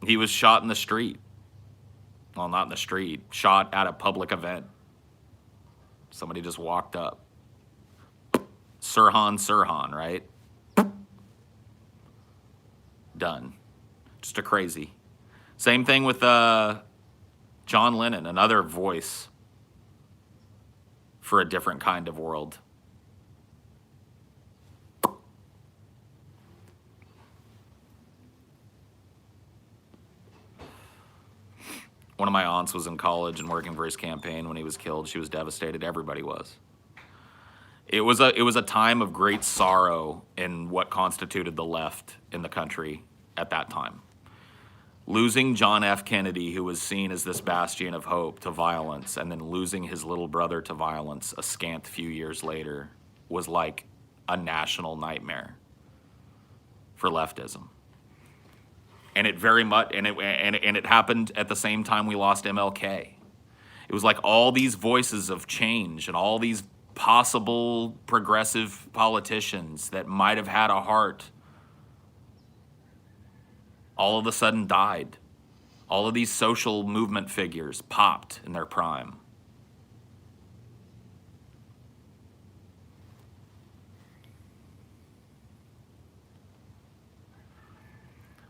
He was shot in the street. Well, not in the street. Shot at a public event. Somebody just walked up. Sirhan, right? Done. Just a crazy. Same thing with John Lennon, another voice for a different kind of world. One of my aunts was in college and working for his campaign when he was killed. She was devastated. Everybody was. It was a time of great sorrow in what constituted the left in the country at that time. Losing John F. Kennedy, who was seen as this bastion of hope, to violence, and then losing his little brother to violence a scant few years later, was like a national nightmare for leftism. And it very much, and it happened at the same time we lost MLK. It was like all these voices of change and all these possible progressive politicians that might have had a heart all of a sudden died. All of these social movement figures popped in their prime.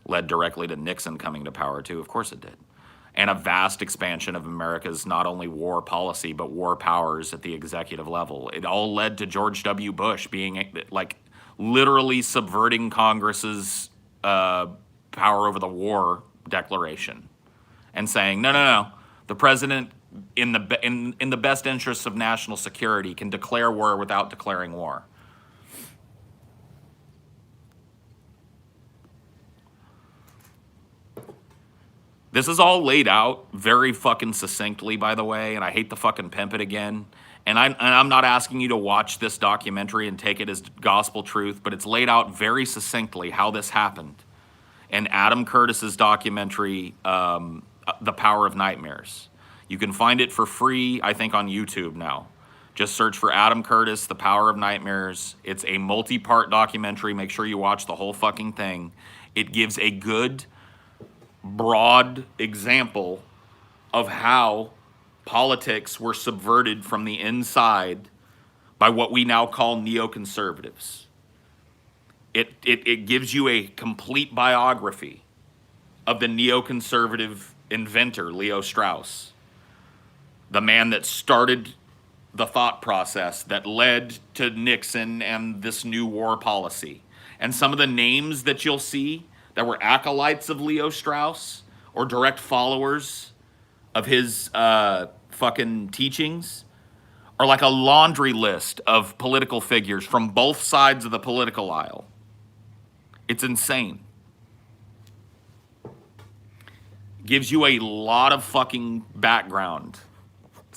Led directly to Nixon coming to power too, of course it did. And a vast expansion of America's not only war policy, but war powers at the executive level. It all led to George W. Bush being like literally subverting Congress's power over the war declaration and saying, no, the president in the best interests of national security can declare war without declaring war. This is all laid out very fucking succinctly, by the way, and I hate to fucking pimp it again. And I'm not asking you to watch this documentary and take it as gospel truth, but it's laid out very succinctly how this happened in Adam Curtis's documentary, The Power of Nightmares. You can find it for free, I think, on YouTube now. Just search for Adam Curtis, The Power of Nightmares. It's a multi-part documentary. Make sure you watch the whole fucking thing. It gives a good, broad example of how politics were subverted from the inside by what we now call neoconservatives. It gives you a complete biography of the neoconservative inventor, Leo Strauss, the man that started the thought process that led to Nixon and this new war policy. And some of the names that you'll see that were acolytes of Leo Strauss or direct followers of his fucking teachings are like a laundry list of political figures from both sides of the political aisle. It's insane. Gives you a lot of fucking background.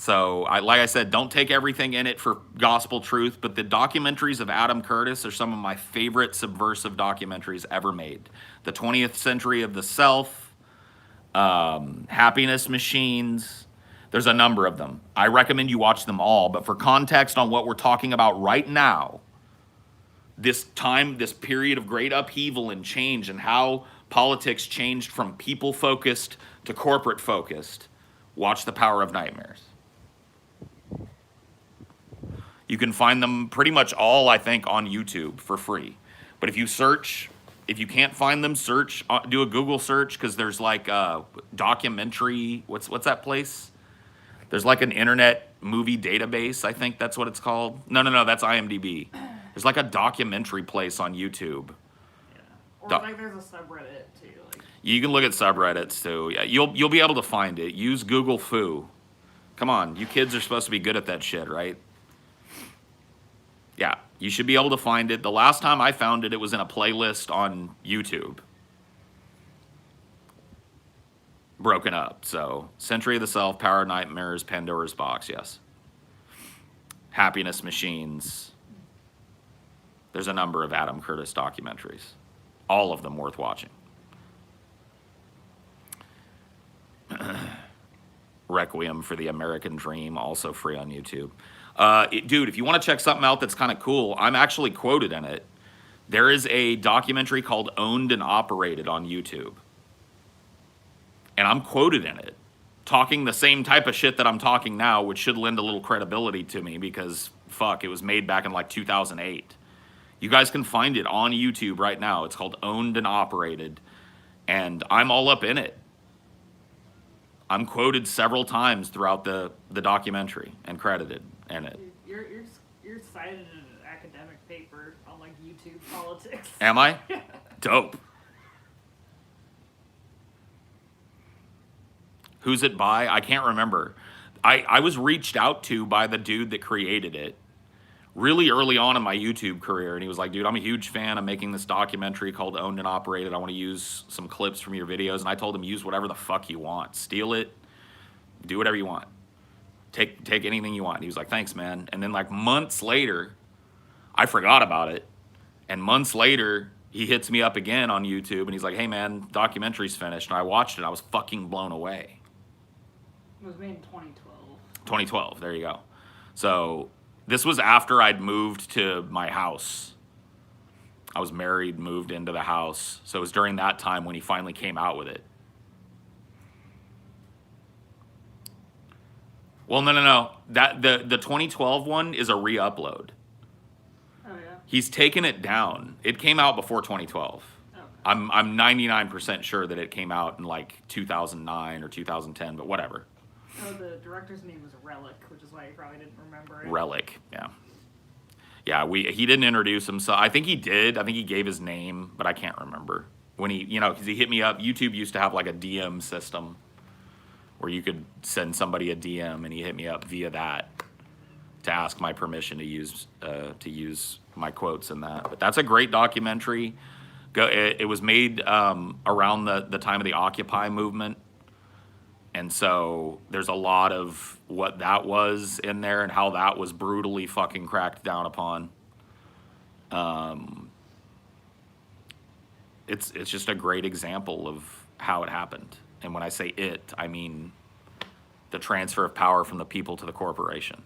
So, like I said, don't take everything in it for gospel truth, but the documentaries of Adam Curtis are some of my favorite subversive documentaries ever made. The 20th Century of the Self, Happiness Machines. There's a number of them. I recommend you watch them all, but for context on what we're talking about right now, this period of great upheaval and change and how politics changed from people-focused to corporate-focused, watch The Power of Nightmares. You can find them pretty much all, I think, on YouTube for free. But if you can't find them, do a Google search, because there's like a documentary, what's that place? There's like an internet movie database, I think that's what it's called. No, that's IMDb. There's like a documentary place on YouTube. Yeah. Or like there's a subreddit too. Like. You can look at subreddits too. Yeah, you'll be able to find it. Use Google Foo. Come on, you kids are supposed to be good at that shit, right? Yeah, you should be able to find it. The last time I found it, it was in a playlist on YouTube. Broken up. So, Century of the Self, Power of Nightmares, Pandora's Box, yes. Happiness Machines. There's a number of Adam Curtis documentaries. All of them worth watching. Requiem for the American Dream, also free on YouTube. Dude, if you want to check something out that's kind of cool, I'm actually quoted in it. There is a documentary called Owned and Operated on YouTube. And I'm quoted in it, talking the same type of shit that I'm talking now, which should lend a little credibility to me because, fuck, it was made back in like 2008. You guys can find it on YouTube right now. It's called Owned and Operated, and I'm all up in it. I'm quoted several times throughout the documentary and credited in it. You're cited in an academic paper on like YouTube politics. Am I? Dope. Who's it by? I can't remember. I was reached out to by the dude that created it really early on in my YouTube career, and he was like, dude, I'm a huge fan. I'm making this documentary called Owned and Operated. I want to use some clips from your videos. And I told him, use whatever the fuck you want. Steal it. Do whatever you want. Take anything you want. And he was like, thanks, man. And then like months later, I forgot about it. And months later, he hits me up again on YouTube, and he's like, hey, man, documentary's finished. And I watched it. I was fucking blown away. It was made in 2012. 2012, there you go. So this was after I'd moved to my house. I was married, moved into the house. So it was during that time when he finally came out with it. Well, no. That the 2012 one is a re-upload. Oh, yeah? He's taken it down. It came out before 2012. Okay. I'm 99% sure that it came out in like 2009 or 2010, but whatever. Oh, the director's name was Relic, which is why you probably didn't remember it. Relic, yeah. Yeah, he didn't introduce himself. I think he did. I think he gave his name, but I can't remember. When he, because he hit me up. YouTube used to have like a DM system where you could send somebody a DM, and he hit me up via that to ask my permission to use my quotes in that. But that's a great documentary. It was made around the time of the Occupy movement. And so there's a lot of what that was in there and how that was brutally fucking cracked down upon. It's just a great example of how it happened. And when I say it, I mean the transfer of power from the people to the corporation.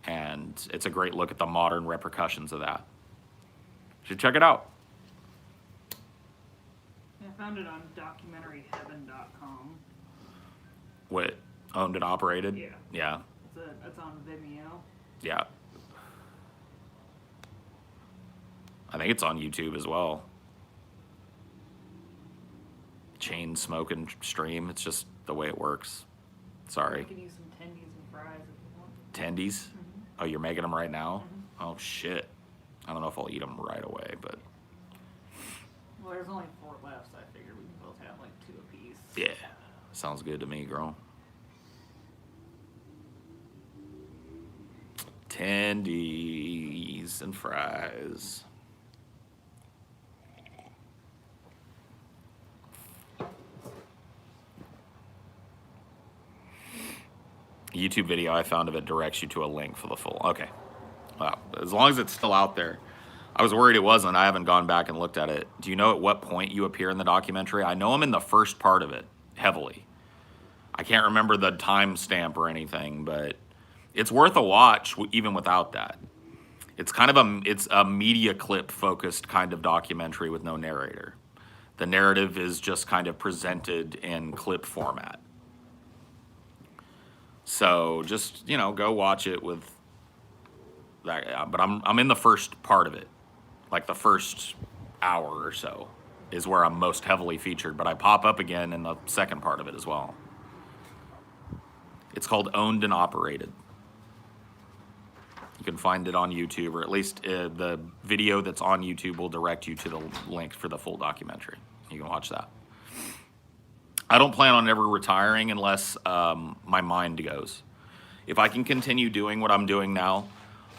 And it's a great look at the modern repercussions of that. You should check it out. Yeah, I found it on documentaryheaven.com. What, Owned and Operated? Yeah. Yeah. It's on Vimeo. Yeah. I think it's on YouTube as well. Chain smoke and stream. It's just the way it works. Sorry. You can use some tendies and fries if you want. Tendies? Mm-hmm. Oh, you're making them right now? Mm-hmm. Oh, shit. I don't know if I'll eat them right away, but... Well, there's only 4 left, so I figured we can both have like 2 apiece. Yeah. Sounds good to me, girl. Tendies and fries. YouTube video I found of it directs you to a link for the full. Okay. Wow. As long as it's still out there. I was worried it wasn't. I haven't gone back and looked at it. Do you know at what point you appear in the documentary? I know I'm in the first part of it, heavily. I can't remember the timestamp or anything, but it's worth a watch even without that. It's kind of it's a media clip focused kind of documentary with no narrator. The narrative is just kind of presented in clip format. So just, you know, go watch it with that. But I'm in the first part of it. Like the first hour or so is where I'm most heavily featured, but I pop up again in the second part of it as well. It's called Owned and Operated. You can find it on YouTube, or at least the video that's on YouTube will direct you to the link for the full documentary. You can watch that. I don't plan on ever retiring unless my mind goes. If I can continue doing what I'm doing now,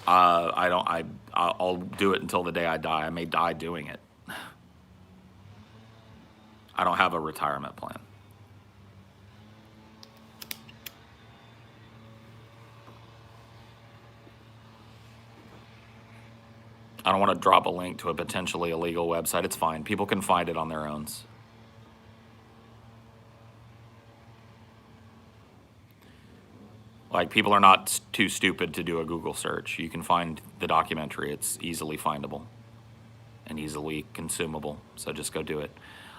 I'll do it until the day I die. I may die doing it. I don't have a retirement plan. I don't want to drop a link to a potentially illegal website. It's fine. People can find it on their own. Like, people are not too stupid to do a Google search. You can find the documentary. It's easily findable and easily consumable. So just go do it.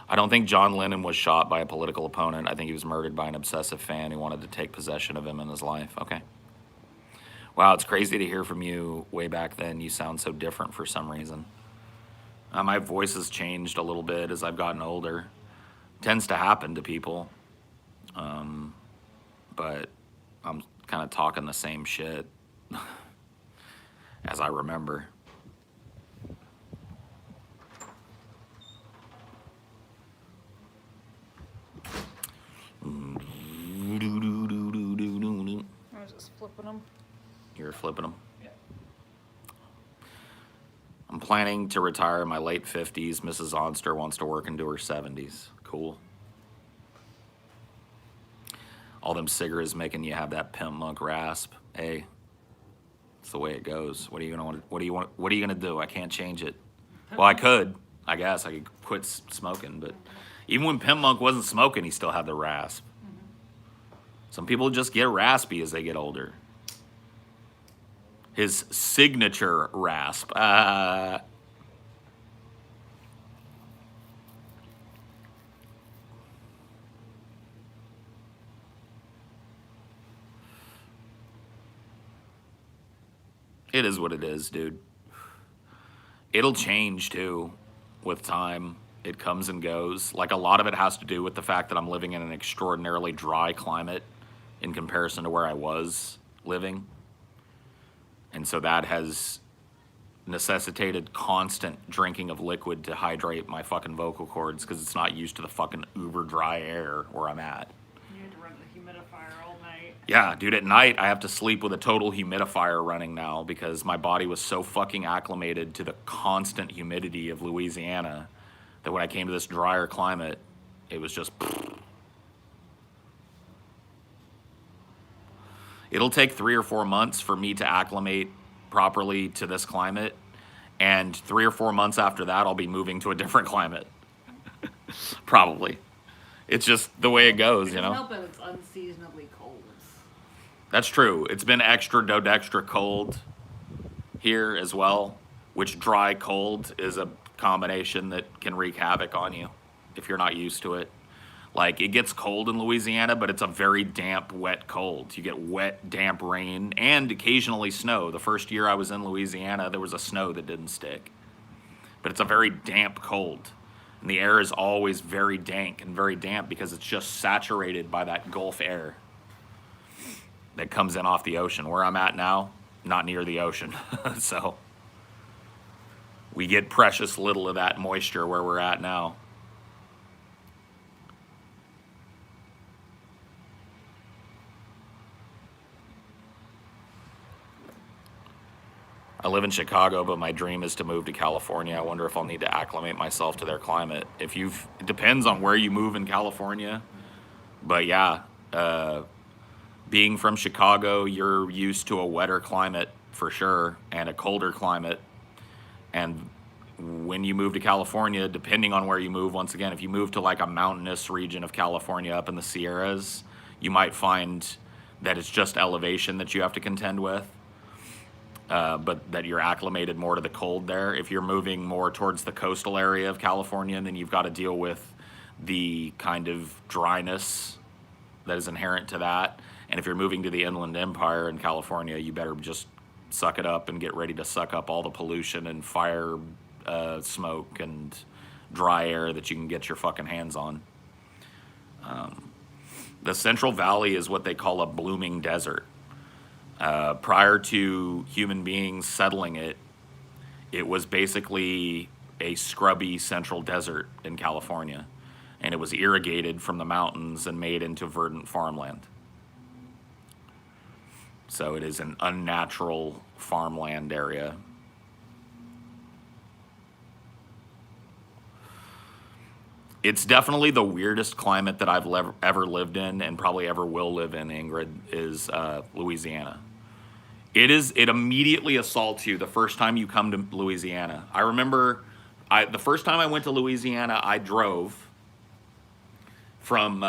I don't think John Lennon was shot by a political opponent. I think he was murdered by an obsessive fan who wanted to take possession of him in his life. Okay. Wow, it's crazy to hear from you way back then. You sound so different for some reason. My voice has changed a little bit as I've gotten older. Tends to happen to people. But I'm kind of talking the same shit as I remember. I was just flipping them. You're flipping them? Yeah. I'm planning to retire in my late 50s. Mrs. Onster wants to work into her 70s. Cool. All them cigarettes making you have that pimp monk rasp. Hey, it's the way it goes. What are you gonna do? I can't change it. Well, I could. I guess I could quit smoking, but even when Pimp Monk wasn't smoking, he still had the rasp. Some people just get raspy as they get older. His signature rasp. It is what it is, dude. It'll change, too, with time. It comes and goes. Like, a lot of it has to do with the fact that I'm living in an extraordinarily dry climate in comparison to where I was living. And so that has necessitated constant drinking of liquid to hydrate my fucking vocal cords because it's not used to the fucking uber dry air where I'm at. You had to run the humidifier all night. Yeah, dude, at night I have to sleep with a total humidifier running now because my body was so fucking acclimated to the constant humidity of Louisiana that when I came to this drier climate, it was just... It'll take 3 or 4 months for me to acclimate properly to this climate, and 3 or 4 months after that, I'll be moving to a different climate. Probably. It's just the way it goes, you know? It doesn't help that it's unseasonably cold. That's true. It's been extra cold here as well, which dry cold is a combination that can wreak havoc on you if you're not used to it. Like, it gets cold in Louisiana, but it's a very damp, wet cold. You get wet, damp rain and occasionally snow. The first year I was in Louisiana, there was a snow that didn't stick. But it's a very damp cold. And the air is always very dank and very damp because it's just saturated by that Gulf air that comes in off the ocean. Where I'm at now, not near the ocean. So we get precious little of that moisture where we're at now. I live in Chicago, but my dream is to move to California. I wonder if I'll need to acclimate myself to their climate. It depends on where you move in California. But yeah, being from Chicago, you're used to a wetter climate for sure and a colder climate. And when you move to California, depending on where you move, once again, if you move to like a mountainous region of California up in the Sierras, you might find that it's just elevation that you have to contend with, but that you're acclimated more to the cold there. If you're moving more towards the coastal area of California, then you've got to deal with the kind of dryness that is inherent to that. And if you're moving to the Inland Empire in California, you better just suck it up and get ready to suck up all the pollution and fire smoke and dry air that you can get your fucking hands on. The Central Valley is what they call a blooming desert. Prior to human beings settling it, it was basically a scrubby central desert in California, and it was irrigated from the mountains and made into verdant farmland. So it is an unnatural farmland area. It's definitely the weirdest climate that I've ever lived in and probably ever will live in, Ingrid, is Louisiana. It immediately assaults you the first time you come to Louisiana. I remember the first time I went to Louisiana, I drove from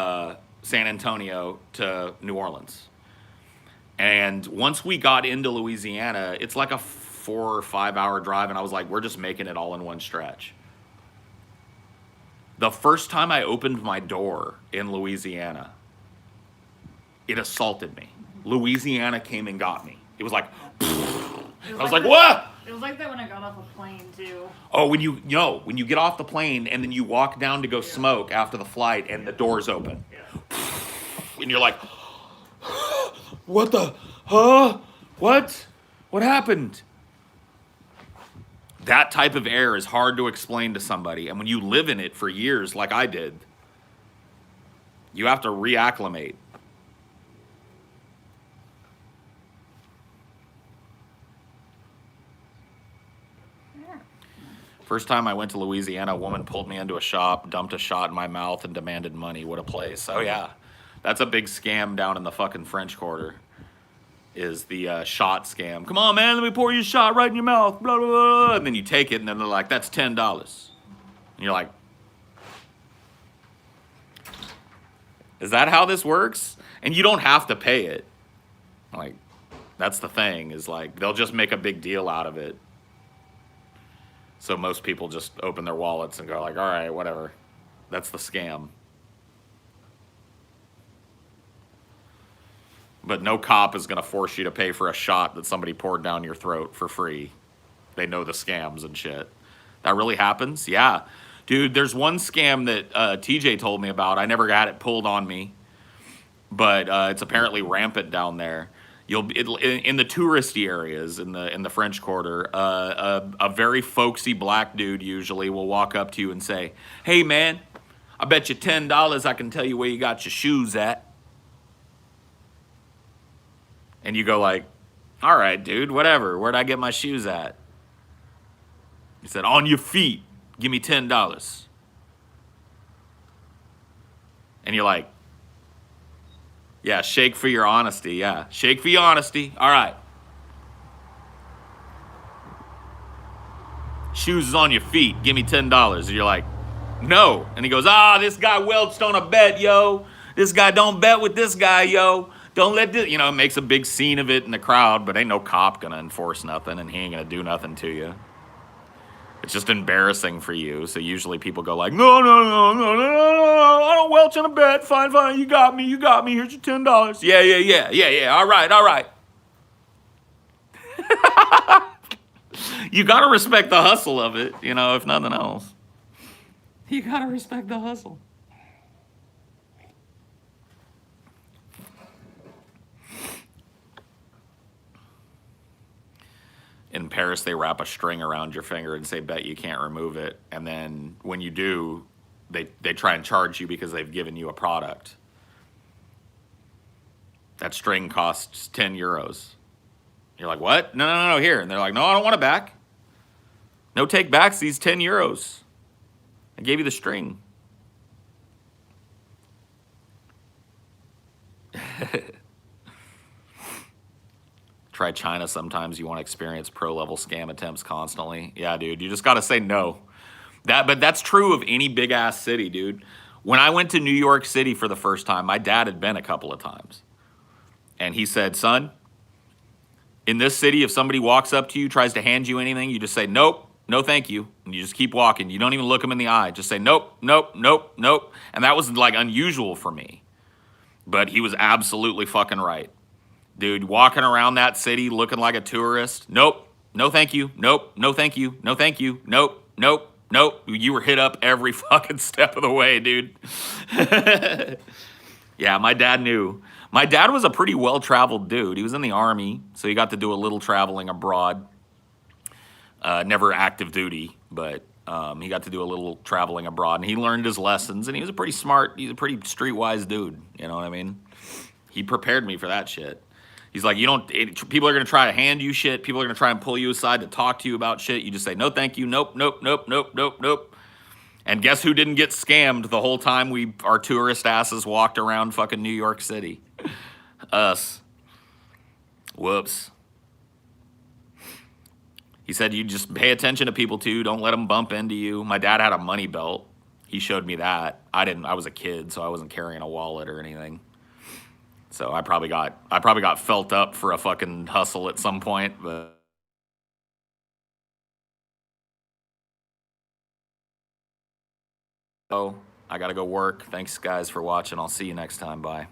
San Antonio to New Orleans. And once we got into Louisiana, it's like a 4 or 5 hour drive, and I was like, we're just making it all in one stretch. The first time I opened my door in Louisiana, it assaulted me. Louisiana came and got me. It was like, I was like, what? It was like that when I got off a plane too. Oh, when you get off the plane and then you walk down to go smoke after the flight and the doors open. Yeah. And you're like, what the, huh? What? What happened? That type of air is hard to explain to somebody. And when you live in it for years, like I did, you have to reacclimate. First time I went to Louisiana, a woman pulled me into a shop, dumped a shot in my mouth, and demanded money. What a place. Oh, yeah. That's a big scam down in the fucking French Quarter, is the shot scam. Come on, man, let me pour you a shot right in your mouth, blah, blah, blah. And then you take it, and then they're like, that's $10. And you're like, is that how this works? And you don't have to pay it. Like, that's the thing, is like, they'll just make a big deal out of it. So most people just open their wallets and go like, all right, whatever. That's the scam. But no cop is going to force you to pay for a shot that somebody poured down your throat for free. They know the scams and shit. That really happens? Yeah. Dude, there's one scam that TJ told me about. I never got it pulled on me. But it's apparently rampant down there. In the touristy areas in the French Quarter, a very folksy black dude usually will walk up to you and say, hey man, I bet you $10 I can tell you where you got your shoes at. And you go like, all right, dude, whatever. Where'd I get my shoes at? He said, on your feet. Give me $10. And you're like, yeah, shake for your honesty. Yeah, shake for your honesty. All right. Shoes is on your feet. Give me $10. And you're like, no. And he goes, this guy welched on a bet, yo. This guy don't bet with this guy, yo. Don't let this, makes a big scene of it in the crowd, but ain't no cop gonna enforce nothing, and he ain't gonna do nothing to you. It's just embarrassing for you. So usually people go like, no, I don't welch on a bet. Fine, you got me. Here's your $10. Yeah. All right. You gotta respect the hustle of it, if nothing else. You gotta respect the hustle. In Paris, they wrap a string around your finger and say, bet you can't remove it. And then when you do, they try and charge you because they've given you a product. That string costs 10 euros. You're like, what? No, here. And they're like, no, I don't want it back. No take backs, these 10 euros. I gave you the string. try China sometimes. You want to experience pro-level scam attempts constantly. Yeah, dude, you just got to say no. But that's true of any big-ass city, dude. When I went to New York City for the first time, my dad had been a couple of times. And he said, son, in this city, if somebody walks up to you, tries to hand you anything, you just say, nope, no thank you. And you just keep walking. You don't even look them in the eye. Just say, nope, nope, nope, nope. And that was like unusual for me. But he was absolutely fucking right. Dude, walking around that city looking like a tourist, nope, no thank you, nope, no thank you, no thank you, nope, nope, nope. You were hit up every fucking step of the way, dude. Yeah, my dad knew. My dad was a pretty well-traveled dude. He was in the Army, so he got to do a little traveling abroad. Never active duty, but he got to do a little traveling abroad, and he learned his lessons, and he was a pretty smart, he's a pretty streetwise dude, you know what I mean? He prepared me for that shit. He's like, people are going to try to hand you shit, people are going to try and pull you aside to talk to you about shit, you just say, no thank you, nope, nope, nope, nope, nope, nope. And guess who didn't get scammed the whole time our tourist asses walked around fucking New York City? Us. Whoops. He said you just pay attention to people too. Don't let them bump into you. My dad had a money belt. He showed me that. I didn't. I was a kid, so I wasn't carrying a wallet or anything. So I probably got felt up for a fucking hustle at some point, but. Oh, I gotta go work. Thanks guys for watching. I'll see you next time. Bye.